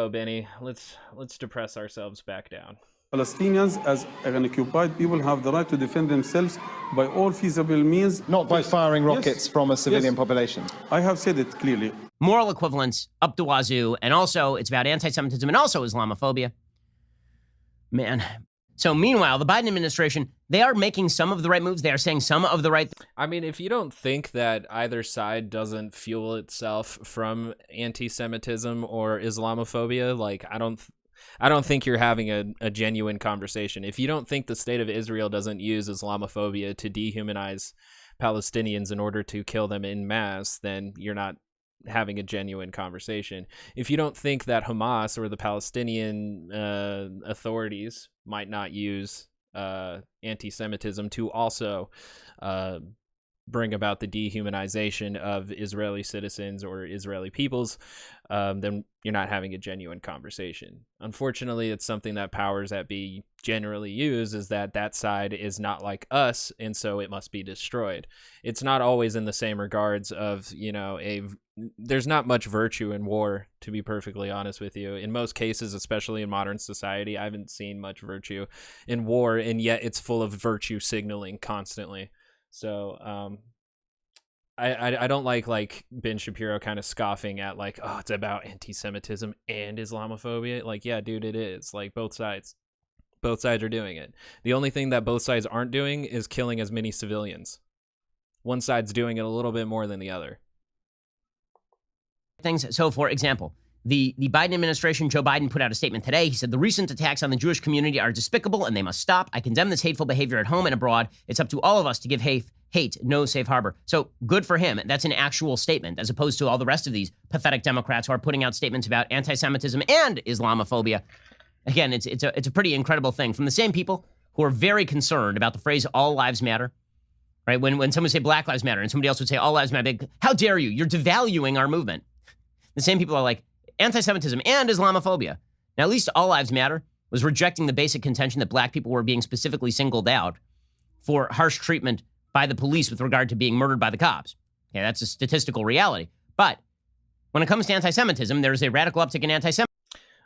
Speaker 1: Benny. Let's depress ourselves back down.
Speaker 6: Palestinians as an occupied people have the right to defend themselves by all feasible means.
Speaker 7: Not by
Speaker 6: Yes.
Speaker 7: firing
Speaker 6: Yes.
Speaker 7: rockets from a civilian
Speaker 6: Yes.
Speaker 7: population.
Speaker 6: I have said it clearly.
Speaker 8: Moral equivalence up the wazoo, and also it's about anti-Semitism and also Islamophobia. Man. So meanwhile, the Biden administration, they are making some of the right moves. They are saying some of the right
Speaker 1: I mean, if you don't think that either side doesn't fuel itself from anti-Semitism or Islamophobia, like, I don't think you're having a genuine conversation. If you don't think the state of Israel doesn't use Islamophobia to dehumanize Palestinians in order to kill them en masse, then you're not having a genuine conversation. If you don't think that Hamas or the Palestinian authorities might not use anti-Semitism to also bring about the dehumanization of Israeli citizens or Israeli peoples, then you're not having a genuine conversation. Unfortunately, it's something that powers that be generally use, is that side is not like us, and so it must be destroyed. It's not always in the same regards of, there's not much virtue in war, to be perfectly honest with you. In most cases, especially in modern society, I haven't seen much virtue in war, and yet it's full of virtue signaling constantly. So I don't like Ben Shapiro kind of scoffing at like, oh, it's about anti-Semitism and Islamophobia. Like, yeah, dude, it is. Like, both sides are doing it. The only thing that both sides aren't doing is killing as many civilians. One side's doing it a little bit more than the other.
Speaker 8: Things. So, for example, the Biden administration, Joe Biden put out a statement today. He said the recent attacks on the Jewish community are despicable and they must stop. I condemn this hateful behavior at home and abroad. It's up to all of us to give hate no safe harbor. So good for him. That's an actual statement, as opposed to all the rest of these pathetic Democrats who are putting out statements about anti-Semitism and Islamophobia. Again, it's a pretty incredible thing from the same people who are very concerned about the phrase "all lives matter." Right? When someone say "Black Lives Matter" and somebody else would say "all lives matter," how dare you? You're devaluing our movement. The same people are like, anti-Semitism and Islamophobia. Now, at least All Lives Matter was rejecting the basic contention that black people were being specifically singled out for harsh treatment by the police with regard to being murdered by the cops. Okay, that's a statistical reality. But when it comes to anti-Semitism, there's a radical uptick in anti-Semitism.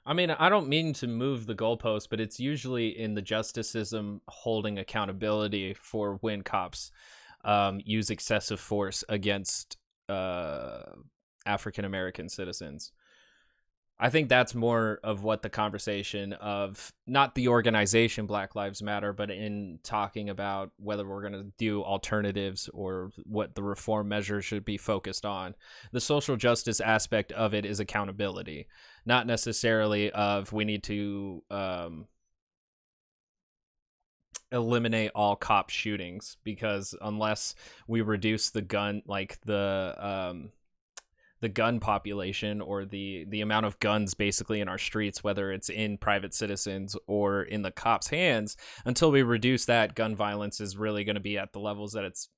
Speaker 1: I mean, I don't mean to move the goalpost, but it's usually in the justice system holding accountability for when cops use excessive force against African-American citizens. I think that's more of what the conversation of, not the organization Black Lives Matter, but in talking about whether we're going to do alternatives or what the reform measures should be focused on. The social justice aspect of it is accountability, not necessarily of we need to eliminate all cop shootings, because unless we reduce the gun, like the gun population or the amount of guns basically in our streets, whether it's in private citizens or in the cops' hands, until we reduce that, gun violence is really going to be at the levels that it's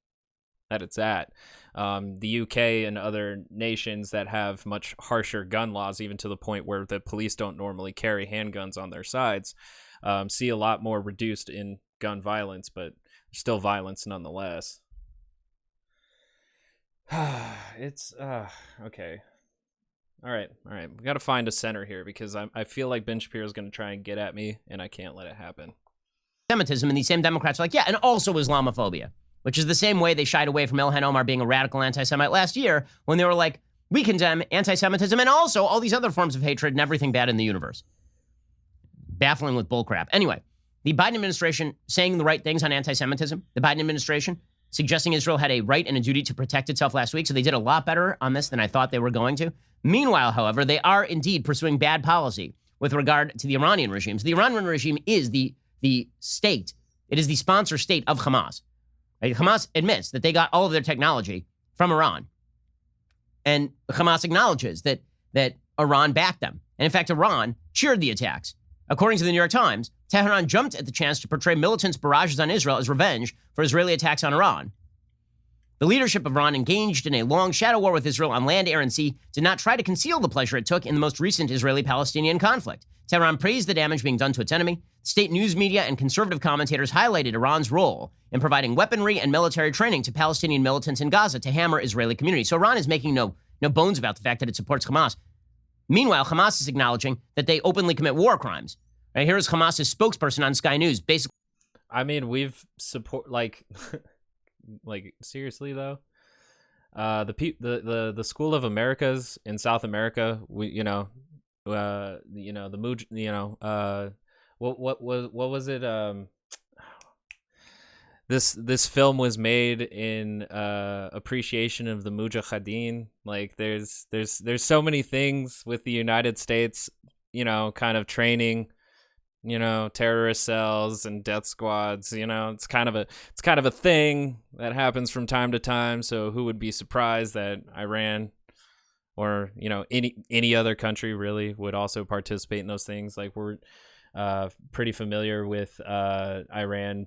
Speaker 1: at. The UK and other nations that have much harsher gun laws, even to the point where the police don't normally carry handguns on their sides, see a lot more reduced in gun violence, but still violence nonetheless. It's okay. All right. We got to find a center here, because I feel like Ben Shapiro is going to try and get at me, and I can't let it happen.
Speaker 8: Semitism, and these same Democrats are like, yeah, and also Islamophobia, which is the same way they shied away from Ilhan Omar being a radical anti-Semite last year, when they were like, we condemn anti-Semitism and also all these other forms of hatred and everything bad in the universe. Baffling with bullcrap. Anyway, the Biden administration saying the right things on anti-Semitism, the Biden administration suggesting Israel had a right and a duty to protect itself last week, so they did a lot better on this than I thought they were going to. Meanwhile, however, they are indeed pursuing bad policy with regard to the Iranian regime. So the Iranian regime is the state. It is the sponsor state of Hamas. Right? Hamas admits that they got all of their technology from Iran. And Hamas acknowledges that Iran backed them. And in fact, Iran cheered the attacks. According to the New York Times, Tehran jumped at the chance to portray militants' barrages on Israel as revenge for Israeli attacks on Iran. The leadership of Iran, engaged in a long shadow war with Israel on land, air, and sea, did not try to conceal the pleasure it took in the most recent Israeli-Palestinian conflict. Tehran praised the damage being done to its enemy. State news media and conservative commentators highlighted Iran's role in providing weaponry and military training to Palestinian militants in Gaza to hammer Israeli communities. So Iran is making no bones about the fact that it supports Hamas. Meanwhile, Hamas is acknowledging that they openly commit war crimes. Right, here is Hamas's spokesperson on Sky News, basically.
Speaker 1: I mean, we've like seriously though, the School of Americas in South America, what was it? This film was made in appreciation of the Mujahideen. Like, there's so many things with the United States, kind of training, terrorist cells and death squads. It's kind of a thing that happens from time to time. So who would be surprised that Iran or any other country really would also participate in those things? Like, we're pretty familiar with Iran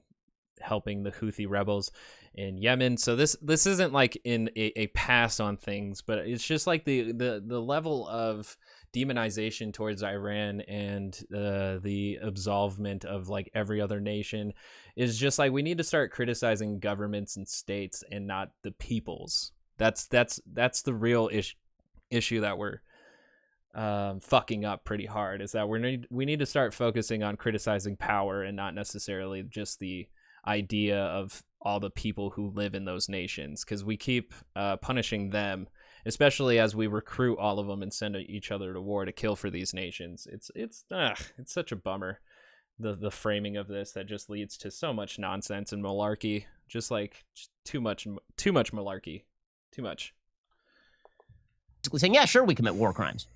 Speaker 1: helping the Houthi rebels in Yemen. So this isn't like in a pass on things, but it's just like the level of demonization towards Iran and the absolvement of like every other nation is just like, we need to start criticizing governments and states and not the peoples. That's the real issue that we're fucking up pretty hard, is that we need to start focusing on criticizing power and not necessarily just the idea of all the people who live in those nations, because we keep punishing them, especially as we recruit all of them and send each other to war to kill for these nations. It's such a bummer, the framing of this, that just leads to so much nonsense and malarkey, just too much malarkey, too much.
Speaker 8: Saying, yeah, sure, we commit war crimes.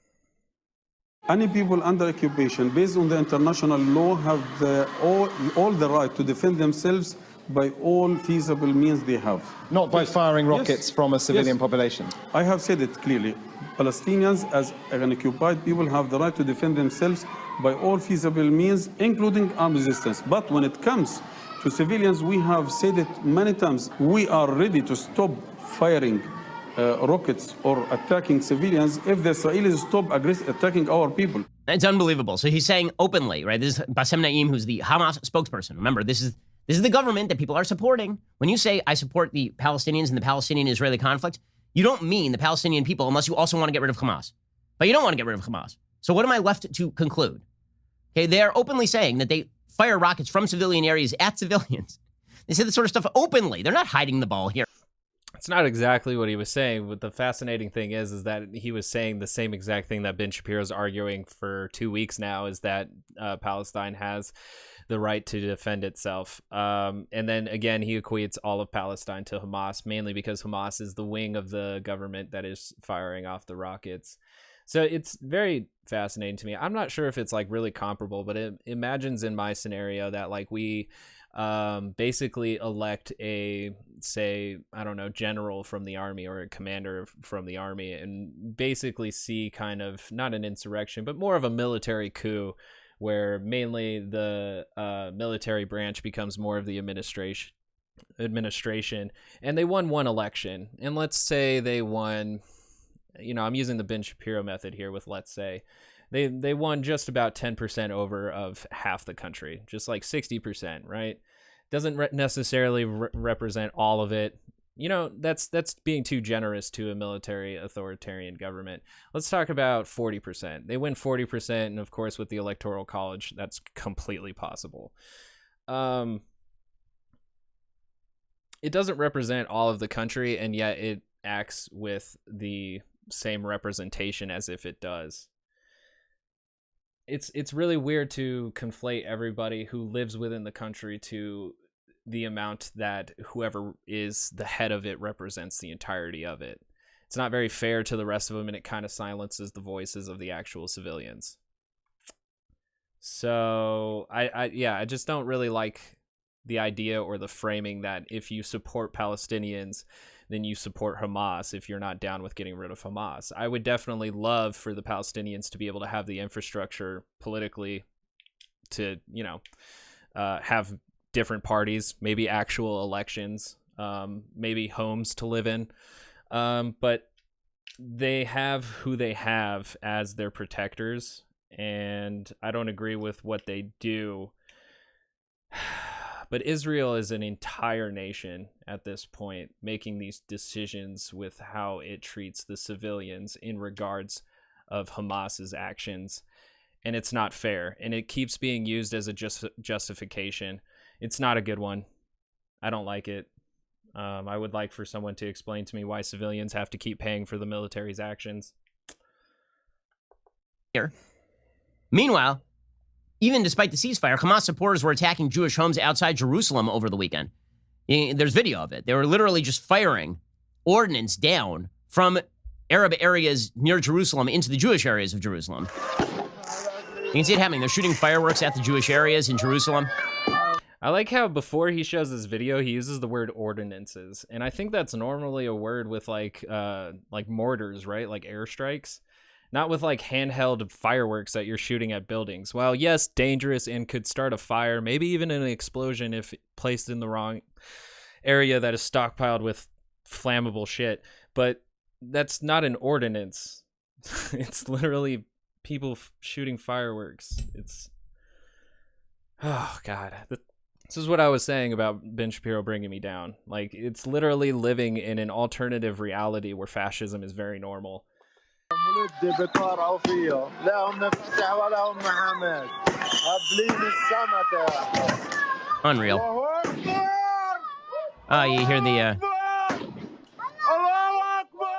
Speaker 6: Any people under occupation, based on the international law, have all the right to defend themselves by all feasible means they have.
Speaker 7: Not by firing rockets from a civilian population.
Speaker 6: I have said it clearly. Palestinians, as an occupied people, have the right to defend themselves by all feasible means, including armed resistance. But when it comes to civilians, we have said it many times. We are ready to stop firing rockets or attacking civilians if the Israelis stop attacking our people.
Speaker 8: It's unbelievable. So he's saying openly, right? This is Bassem Naim, who's the Hamas spokesperson. Remember, this is the government that people are supporting. When you say, I support the Palestinians and the Palestinian-Israeli conflict, you don't mean the Palestinian people unless you also want to get rid of Hamas. But you don't want to get rid of Hamas. So what am I left to conclude? Okay, they are openly saying that they fire rockets from civilian areas at civilians. They say this sort of stuff openly. They're not hiding the ball here.
Speaker 1: It's not exactly what he was saying, but the fascinating thing is that he was saying the same exact thing that Ben Shapiro's arguing for 2 weeks now, is that Palestine has the right to defend itself. And then again, he equates all of Palestine to Hamas, mainly because Hamas is the wing of the government that is firing off the rockets. So it's very fascinating to me. I'm not sure if it's like really comparable, but it imagines in my scenario that like we basically elect a, say, I don't know, general from the army or a commander from the army, and basically see kind of not an insurrection, but more of a military coup, where mainly the military branch becomes more of the administration, and they won one election. And let's say they won, I'm using the Ben Shapiro method here with let's say. They won just about 10% over of half the country, just like 60%, right? Doesn't necessarily represent all of it. That's being too generous to a military authoritarian government. Let's talk about 40%. They win 40%, and of course with the Electoral College, that's completely possible. It doesn't represent all of the country, and yet it acts with the same representation as if it does. It's really weird to conflate everybody who lives within the country to the amount that whoever is the head of it represents the entirety of it. It's not very fair to the rest of them, and it kind of silences the voices of the actual civilians. So I just don't really like the idea or the framing that if you support Palestinians, then you support Hamas if you're not down with getting rid of Hamas. I would definitely love for the Palestinians to be able to have the infrastructure politically to, have different parties, maybe actual elections, maybe homes to live in. But they have who they have as their protectors, and I don't agree with what they do. But Israel is an entire nation at this point, making these decisions with how it treats the civilians in regards of Hamas's actions. And it's not fair. And it keeps being used as a justification. It's not a good one. I don't like it. I would like for someone to explain to me why civilians have to keep paying for the military's actions.
Speaker 8: Here. Meanwhile, even despite the ceasefire, Hamas supporters were attacking Jewish homes outside Jerusalem over the weekend. There's video of it. They were literally just firing ordnance down from Arab areas near Jerusalem into the Jewish areas of Jerusalem. You can see it happening. They're shooting fireworks at the Jewish areas in Jerusalem.
Speaker 1: I like how before he shows this video, he uses the word ordinances. And I think that's normally a word with like mortars, right? Like airstrikes. Not with like handheld fireworks that you're shooting at buildings. Well, yes, dangerous and could start a fire, maybe even an explosion if placed in the wrong area that is stockpiled with flammable shit. But that's not an ordinance. It's literally people shooting fireworks. It's, oh God. This is what I was saying about Ben Shapiro bringing me down. Like, it's literally living in an alternative reality where fascism is very normal.
Speaker 8: Unreal. You hear the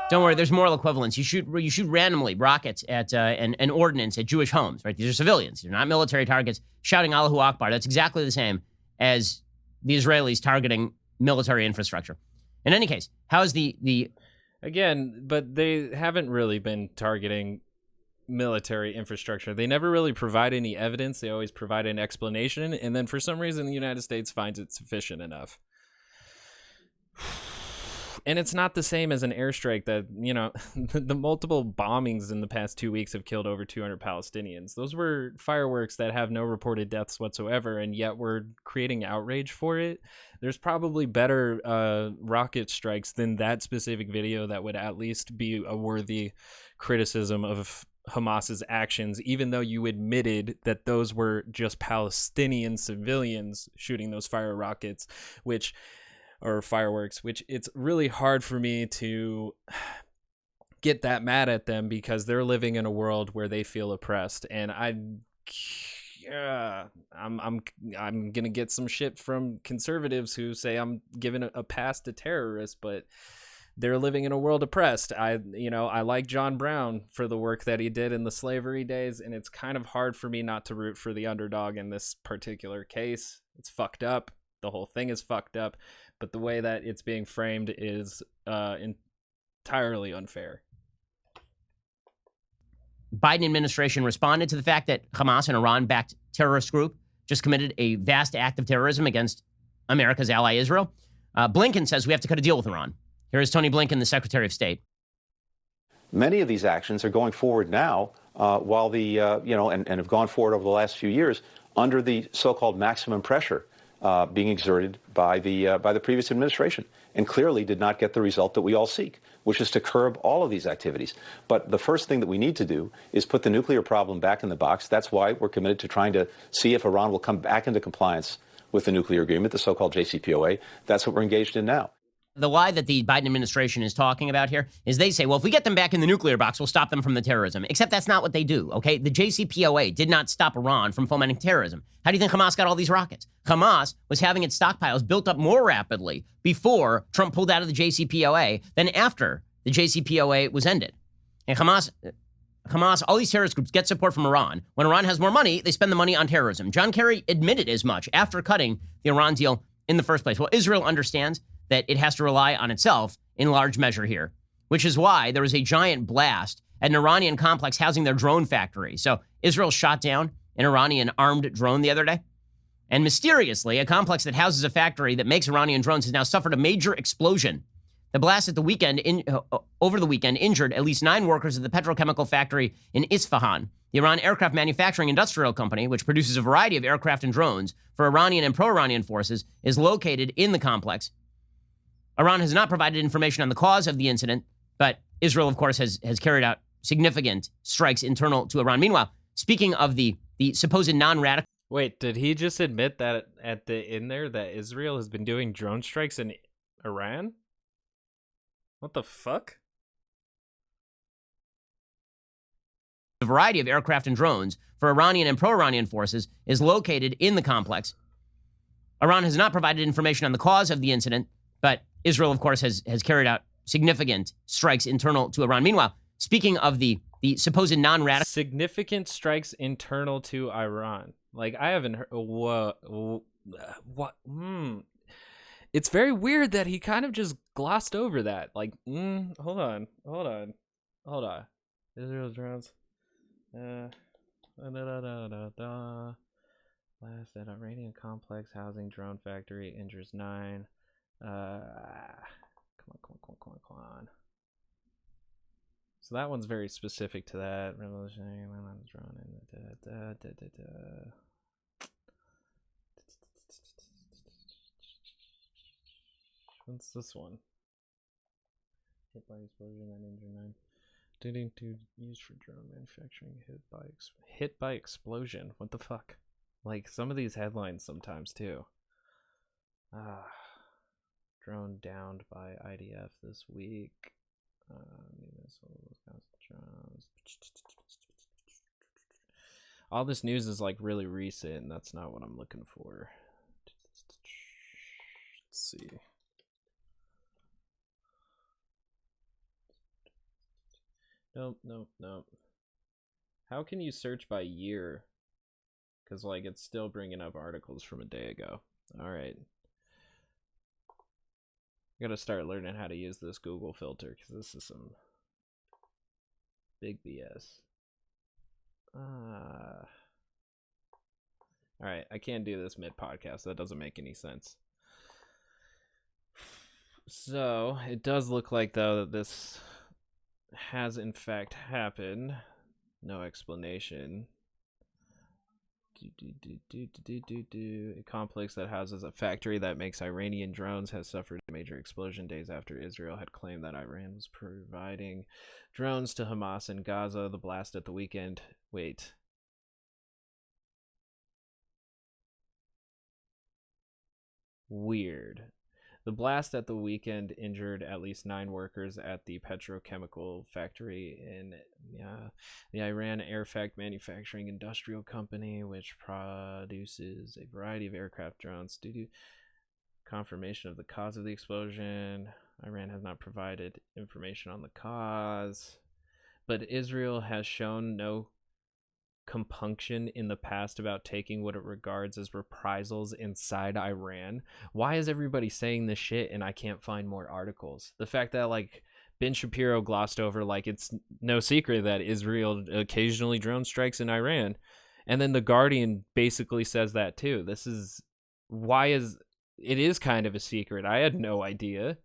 Speaker 8: don't worry, there's moral equivalence. You shoot randomly rockets at an ordnance at Jewish homes, right? These are civilians. They're not military targets shouting Allahu Akbar. That's exactly the same as the Israelis targeting military infrastructure. In any case, how's the
Speaker 1: again, but they haven't really been targeting military infrastructure. They never really provide any evidence. They always provide an explanation, and then for some reason the United States finds it sufficient enough. And it's not the same as an airstrike that, you know, the multiple bombings in the past 2 weeks have killed over 200 Palestinians. Those were fireworks that have no reported deaths whatsoever, and yet we're creating outrage for it. There's probably better rocket strikes than that specific video that would at least be a worthy criticism of Hamas's actions, even though you admitted that those were just Palestinian civilians shooting those fireworks, which it's really hard for me to get that mad at them because they're living in a world where they feel oppressed. And I'm gonna get some shit from conservatives who say I'm giving a pass to terrorists, but they're living in a world oppressed. I like John Brown for the work that he did in the slavery days, and it's kind of hard for me not to root for the underdog in this particular case. It's fucked up. The whole thing is fucked up, but the way that it's being framed is entirely unfair.
Speaker 8: Biden administration responded to the fact that Hamas, an Iran-backed terrorist group, just committed a vast act of terrorism against America's ally Israel. Blinken says we have to cut a deal with Iran. Here is Tony Blinken, the Secretary of State.
Speaker 9: Many of these actions are going forward now, while and have gone forward over the last few years under the so-called maximum pressure being exerted by the previous administration, and clearly did not get the result that we all seek, which is to curb all of these activities. But the first thing that we need to do is put the nuclear problem back in the box. That's why we're committed to trying to see if Iran will come back into compliance with the nuclear agreement, the so-called JCPOA. That's what we're engaged in now.
Speaker 8: The lie that the Biden administration is talking about here is they say, well, if we get them back in the nuclear box, we'll stop them from the terrorism. Except that's not what they do, okay? The JCPOA did not stop Iran from fomenting terrorism. How do you think Hamas got all these rockets? Hamas was having its stockpiles built up more rapidly before Trump pulled out of the JCPOA than after the JCPOA was ended. And Hamas, all these terrorist groups get support from Iran. When Iran has more money, they spend the money on terrorism. John Kerry admitted as much after cutting the Iran deal in the first place. Well, Israel understands that it has to rely on itself in large measure here, which is why there was a giant blast at an Iranian complex housing their drone factory. So Israel shot down an Iranian armed drone the other day. And mysteriously, a complex that houses a factory that makes Iranian drones has now suffered a major explosion. The blast at the weekend, over the weekend, injured at least 9 workers at the petrochemical factory in Isfahan. The Iran Aircraft Manufacturing Industrial Company, which produces a variety of aircraft and drones for Iranian and pro-Iranian forces, is located in the complex. Iran has not provided information on the cause of the incident, but Israel, of course, has carried out significant strikes internal to Iran. Meanwhile, speaking of the supposed non-radical...
Speaker 1: Wait, did he just admit that that Israel has been doing drone strikes in Iran? What the fuck?
Speaker 8: A variety of aircraft and drones for Iranian and pro-Iranian forces is located in the complex. Iran has not provided information on the cause of the incident, but Israel, of course, has carried out significant strikes internal to Iran. Meanwhile, speaking of the supposed non-radical...
Speaker 1: Significant strikes internal to Iran. Like, I haven't heard... What? It's very weird that he kind of just glossed over that. Like, hold on. Israel drones. Blast at Iranian complex housing drone factory injures 9. Come on. So that one's very specific to that. Revolutionary drone. What's this one? Hit by explosion and injured 9. Used for drone manufacturing. Hit by explosion. What the fuck? Like some of these headlines sometimes too. Drone downed by IDF this week. All this news is like really recent, and that's not what I'm looking for. Let's see. Nope. How can you search by year? Because like it's still bringing up articles from a day ago. All right. I gotta start learning how to use this Google filter because this is some big BS. Alright, I can't do this mid-podcast. That doesn't make any sense. So, it does look like, though, that this has in fact happened. No explanation. A complex that houses a factory that makes Iranian drones has suffered a major explosion days after Israel had claimed that Iran was providing drones to Hamas in Gaza. The blast at the weekend. Wait. Weird. The blast at the weekend injured at least 9 workers at the petrochemical factory in the Iran Airfact Manufacturing Industrial Company, which produces a variety of aircraft drones. Due to confirmation of the cause of the explosion, Iran has not provided information on the cause, but Israel has shown no compunction in the past about taking what it regards as reprisals inside Iran. Why is everybody saying this shit and I can't find more articles? The fact that like Ben Shapiro glossed over like it's no secret that Israel occasionally drone strikes in Iran, and then The Guardian basically says that too. This is why is it is kind of a secret. I had no idea.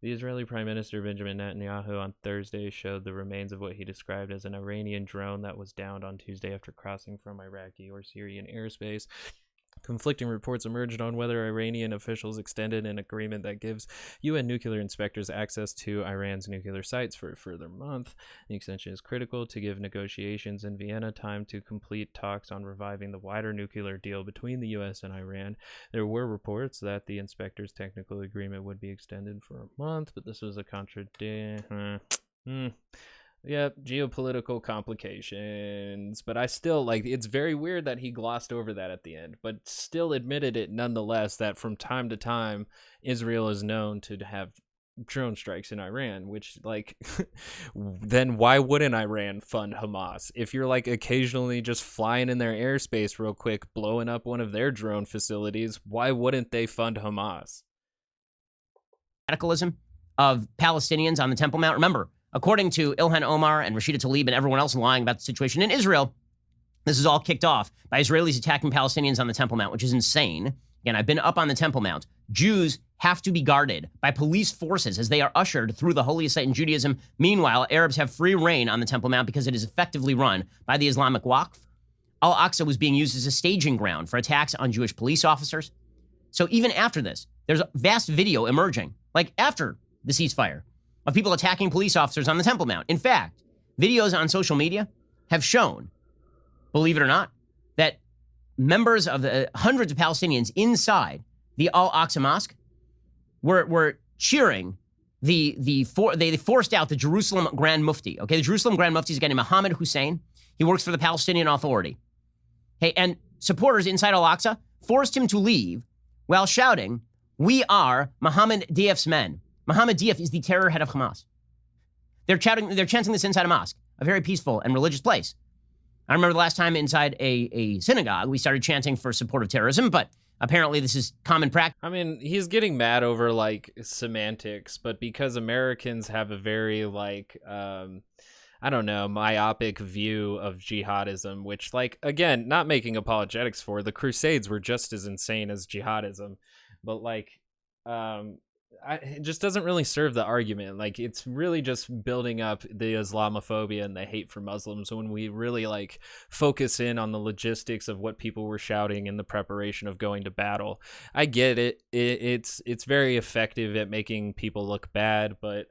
Speaker 1: The Israeli Prime Minister Benjamin Netanyahu on Thursday showed the remains of what he described as an Iranian drone that was downed on Tuesday after crossing from Iraqi or Syrian airspace. Conflicting reports emerged on whether Iranian officials extended an agreement that gives UN nuclear inspectors access to Iran's nuclear sites for a further month. The extension is critical to give negotiations in Vienna time to complete talks on reviving the wider nuclear deal between the US and Iran. There were reports that the inspectors' technical agreement would be extended for a month, but this was a contradiction. Yep, geopolitical complications. But I still, like, it's very weird that he glossed over that at the end, but still admitted it nonetheless that from time to time, Israel is known to have drone strikes in Iran, which, like, then why wouldn't Iran fund Hamas? If you're, like, occasionally just flying in their airspace real quick, blowing up one of their drone facilities, why wouldn't they fund Hamas?
Speaker 8: Radicalism of Palestinians on the Temple Mount. Remember, according to Ilhan Omar and Rashida Tlaib and everyone else lying about the situation in Israel, this is all kicked off by Israelis attacking Palestinians on the Temple Mount, which is insane. Again, I've been up on the Temple Mount. Jews have to be guarded by police forces as they are ushered through the holiest site in Judaism. Meanwhile, Arabs have free reign on the Temple Mount because it is effectively run by the Islamic Waqf. Al-Aqsa was being used as a staging ground for attacks on Jewish police officers. So even after this, there's a vast video emerging, like after the ceasefire, of people attacking police officers on the Temple Mount. In fact, videos on social media have shown, believe it or not, that members of the hundreds of Palestinians inside the Al-Aqsa Mosque were cheering they forced out the Jerusalem Grand Mufti. Okay, the Jerusalem Grand Mufti is a guy named Mohammed Hussein. He works for the Palestinian Authority. Hey, and supporters inside Al-Aqsa forced him to leave while shouting, "We are Mohammed Diaf's men." Mohammed Diaf is the terror head of Hamas. They're chanting this inside a mosque, a very peaceful and religious place. I remember the last time inside a synagogue, we started chanting for support of terrorism, but apparently this is common practice.
Speaker 1: I mean, he's getting mad over, like, semantics, but because Americans have a very, like, I don't know, myopic view of jihadism, which, like, again, not making apologetics for, the Crusades were just as insane as jihadism, but, like, it just doesn't really serve the argument. Like, it's really just building up the Islamophobia and the hate for Muslims when we really like focus in on the logistics of what people were shouting in the preparation of going to battle. I get it. It's very effective at making people look bad, but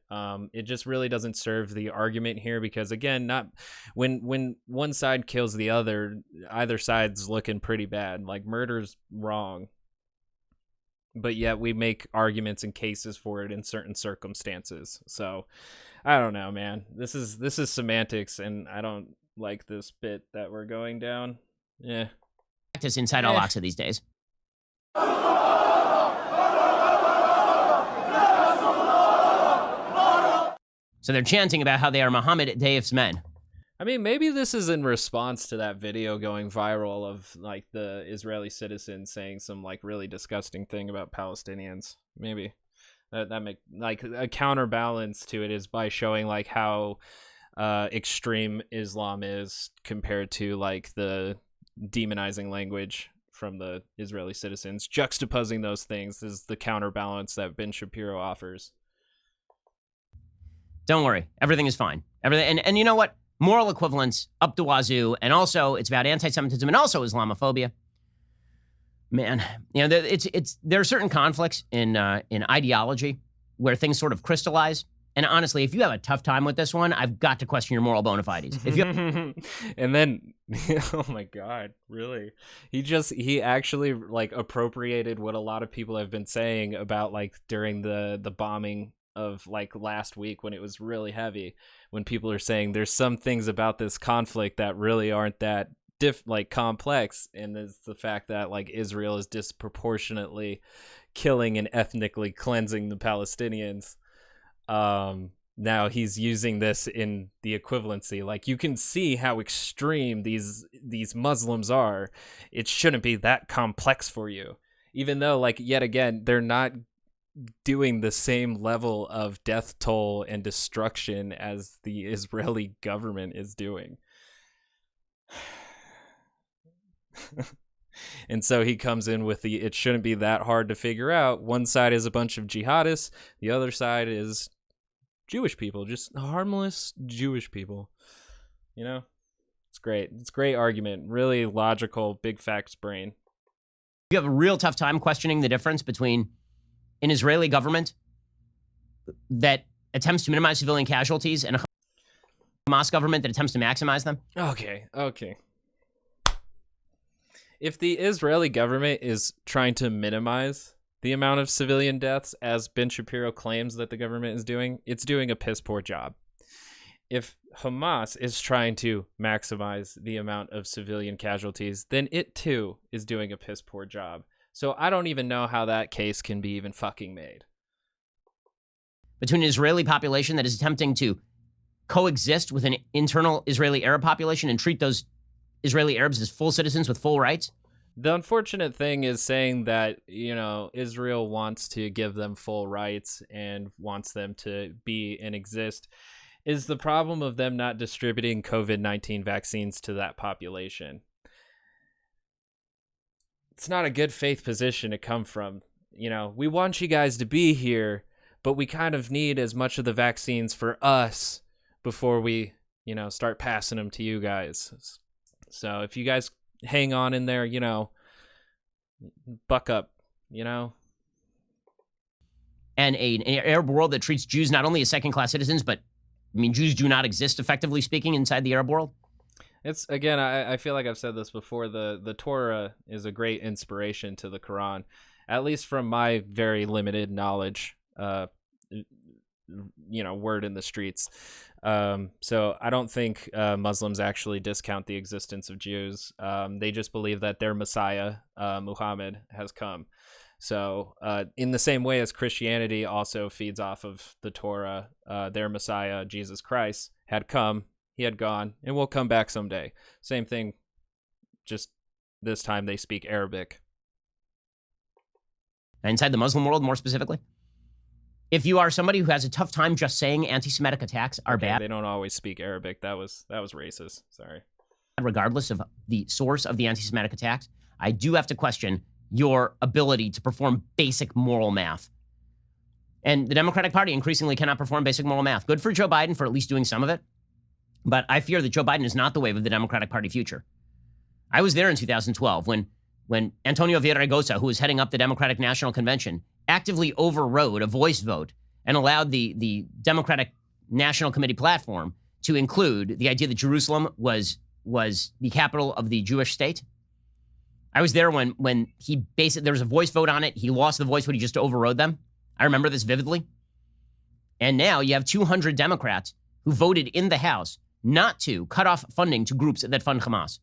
Speaker 1: it just really doesn't serve the argument here, because again, not when one side kills the other, either side's looking pretty bad. Like, murder's wrong. But yet we make arguments and cases for it in certain circumstances. So I don't know, man. This is semantics, and I don't like this bit that we're going down. Yeah.
Speaker 8: Practice inside Al-Aqsa these days. So they're chanting about how they are Muhammad Deif's men.
Speaker 1: I mean, maybe this is in response to that video going viral of like the Israeli citizens saying some like really disgusting thing about Palestinians. Maybe that make like a counterbalance to it is by showing like how extreme Islam is compared to like the demonizing language from the Israeli citizens. Juxtaposing those things is the counterbalance that Ben Shapiro offers.
Speaker 8: Don't worry, everything is fine. Everything, and you know what? Moral equivalence up the wazoo, and also it's about anti-Semitism and also Islamophobia. Man, you know, there are certain conflicts in ideology where things sort of crystallize. And honestly, if you have a tough time with this one, I've got to question your moral bona fides. If you
Speaker 1: and then, oh my God, really? He actually like appropriated what a lot of people have been saying about like during the bombing of like last week when it was really heavy, when people are saying there's some things about this conflict that really aren't that complex, and there's the fact that like Israel is disproportionately killing and ethnically cleansing the Palestinians. Now he's using this in the equivalency. Like, you can see how extreme these Muslims are. It shouldn't be that complex for you, even though like yet again they're not doing the same level of death toll and destruction as the Israeli government is doing. And so he comes in with it shouldn't be that hard to figure out. One side is a bunch of jihadists, the other side is Jewish people, just harmless Jewish people. You know, it's great. It's a great argument, really logical, big facts brain.
Speaker 8: You have a real tough time questioning the difference between an Israeli government that attempts to minimize civilian casualties and a Hamas government that attempts to maximize them?
Speaker 1: Okay. If the Israeli government is trying to minimize the amount of civilian deaths, as Ben Shapiro claims that the government is doing, it's doing a piss poor job. If Hamas is trying to maximize the amount of civilian casualties, then it too is doing a piss poor job. So I don't even know how that case can be even fucking made.
Speaker 8: Between an Israeli population that is attempting to coexist with an internal Israeli Arab population and treat those Israeli Arabs as full citizens with full rights?
Speaker 1: The unfortunate thing is saying that, you know, Israel wants to give them full rights and wants them to be and exist is the problem of them not distributing COVID-19 vaccines to that population. It's not a good faith position to come from. You know, we want you guys to be here, but we kind of need as much of the vaccines for us before we, you know, start passing them to you guys. So if you guys hang on in there, you know, buck up, you know.
Speaker 8: And an Arab world that treats Jews not only as second-class citizens, but, I mean, Jews do not exist, effectively speaking, inside the Arab world?
Speaker 1: It's, again, I feel like I've said this before, the Torah is a great inspiration to the Quran, at least from my very limited knowledge, you know, word in the streets. So I don't think Muslims actually discount the existence of Jews. They just believe that their Messiah, Muhammad, has come. So in the same way as Christianity also feeds off of the Torah, their Messiah, Jesus Christ, had come. He had gone and will come back someday. Same thing, just this time they speak Arabic.
Speaker 8: Inside the Muslim world, more specifically? If you are somebody who has a tough time just saying anti-Semitic attacks are bad.
Speaker 1: They don't always speak Arabic. That was racist. Sorry.
Speaker 8: Regardless of the source of the anti-Semitic attacks, I do have to question your ability to perform basic moral math. And the Democratic Party increasingly cannot perform basic moral math. Good for Joe Biden for at least doing some of it. But I fear that Joe Biden is not the wave of the Democratic Party future. I was there in 2012 when Antonio Villaraigosa, who was heading up the Democratic National Convention, actively overrode a voice vote and allowed the Democratic National Committee platform to include the idea that Jerusalem was the capital of the Jewish state. I was there when he basically, there was a voice vote on it. He lost the voice vote. He just overrode them. I remember this vividly. And now you have 200 Democrats who voted in the House not to cut off funding to groups that fund Hamas.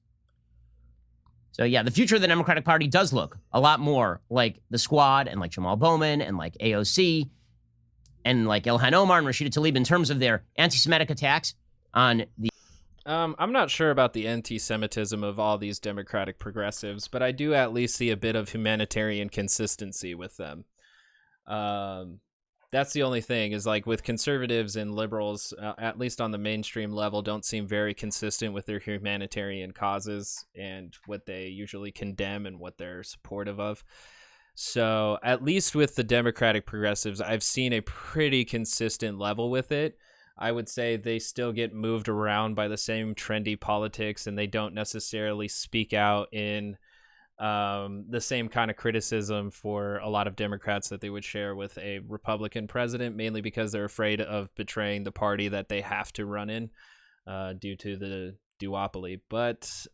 Speaker 8: So yeah, the future of the Democratic Party does look a lot more like the Squad and like Jamal Bowman and like AOC and like Ilhan Omar and Rashida Tlaib in terms of their anti-Semitic attacks on the...
Speaker 1: I'm not sure about the anti-Semitism of all these Democratic progressives, but I do at least see a bit of humanitarian consistency with them. That's the only thing, is like with conservatives and liberals, at least on the mainstream level, don't seem very consistent with their humanitarian causes and what they usually condemn and what they're supportive of. So at least with the Democratic progressives, I've seen a pretty consistent level with it. I would say they still get moved around by the same trendy politics, and they don't necessarily speak out in the same kind of criticism for a lot of Democrats that they would share with a Republican president, mainly because they're afraid of betraying the party that they have to run in due to the duopoly. But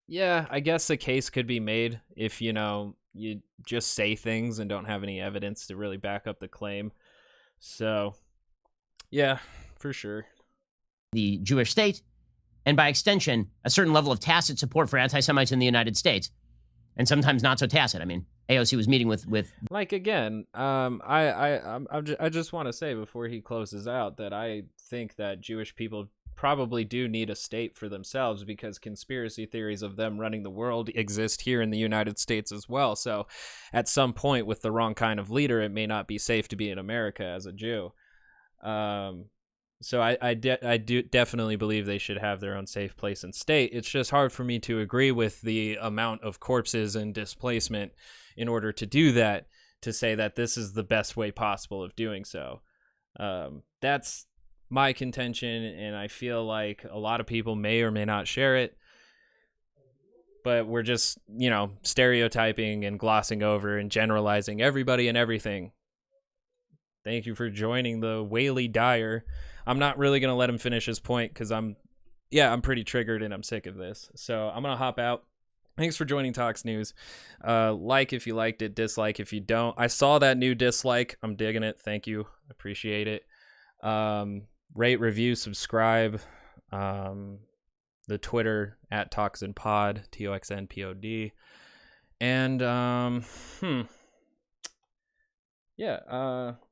Speaker 1: yeah, I guess a case could be made if, you just say things and don't have any evidence to really back up the claim. So yeah, for sure.
Speaker 8: The Jewish state, and by extension, a certain level of tacit support for anti-Semites in the United States, and sometimes not so tacit. I mean, AOC was meeting with
Speaker 1: like, again, I just want to say before he closes out that I think that Jewish people probably do need a state for themselves, because conspiracy theories of them running the world exist here in the United States as well. So at some point, with the wrong kind of leader, it may not be safe to be in America as a Jew. So I do definitely believe they should have their own safe place and state. It's just hard for me to agree with the amount of corpses and displacement in order to do that, to say that this is the best way possible of doing so. That's my contention, and I feel like a lot of people may or may not share it, but we're just, stereotyping and glossing over and generalizing everybody and everything. Thank you for joining the Whaley Dyer. I'm not really going to let him finish his point because I'm pretty triggered and I'm sick of this. So I'm going to hop out. Thanks for joining Talks News. Like if you liked it, dislike if you don't. I saw that new dislike. I'm digging it. Thank you. Appreciate it. Rate, review, subscribe. The Twitter at ToxinPod, TOXNPOD. And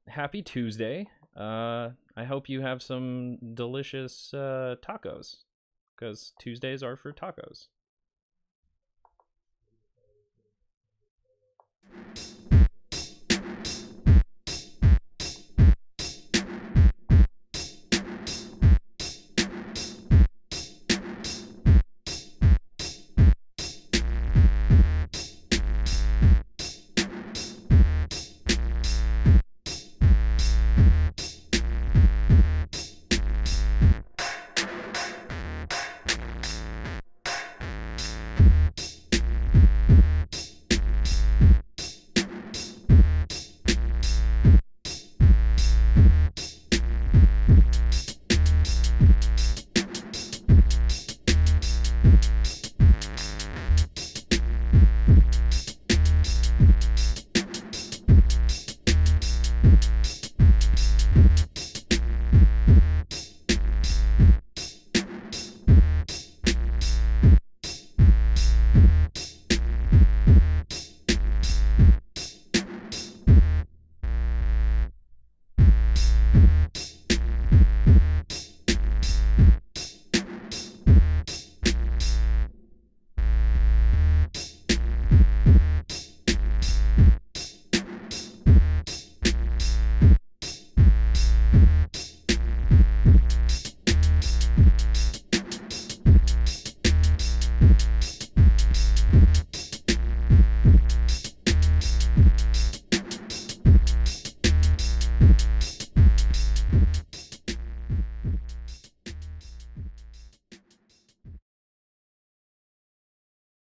Speaker 1: happy Tuesday. I hope you have some delicious tacos, because Tuesdays are for tacos.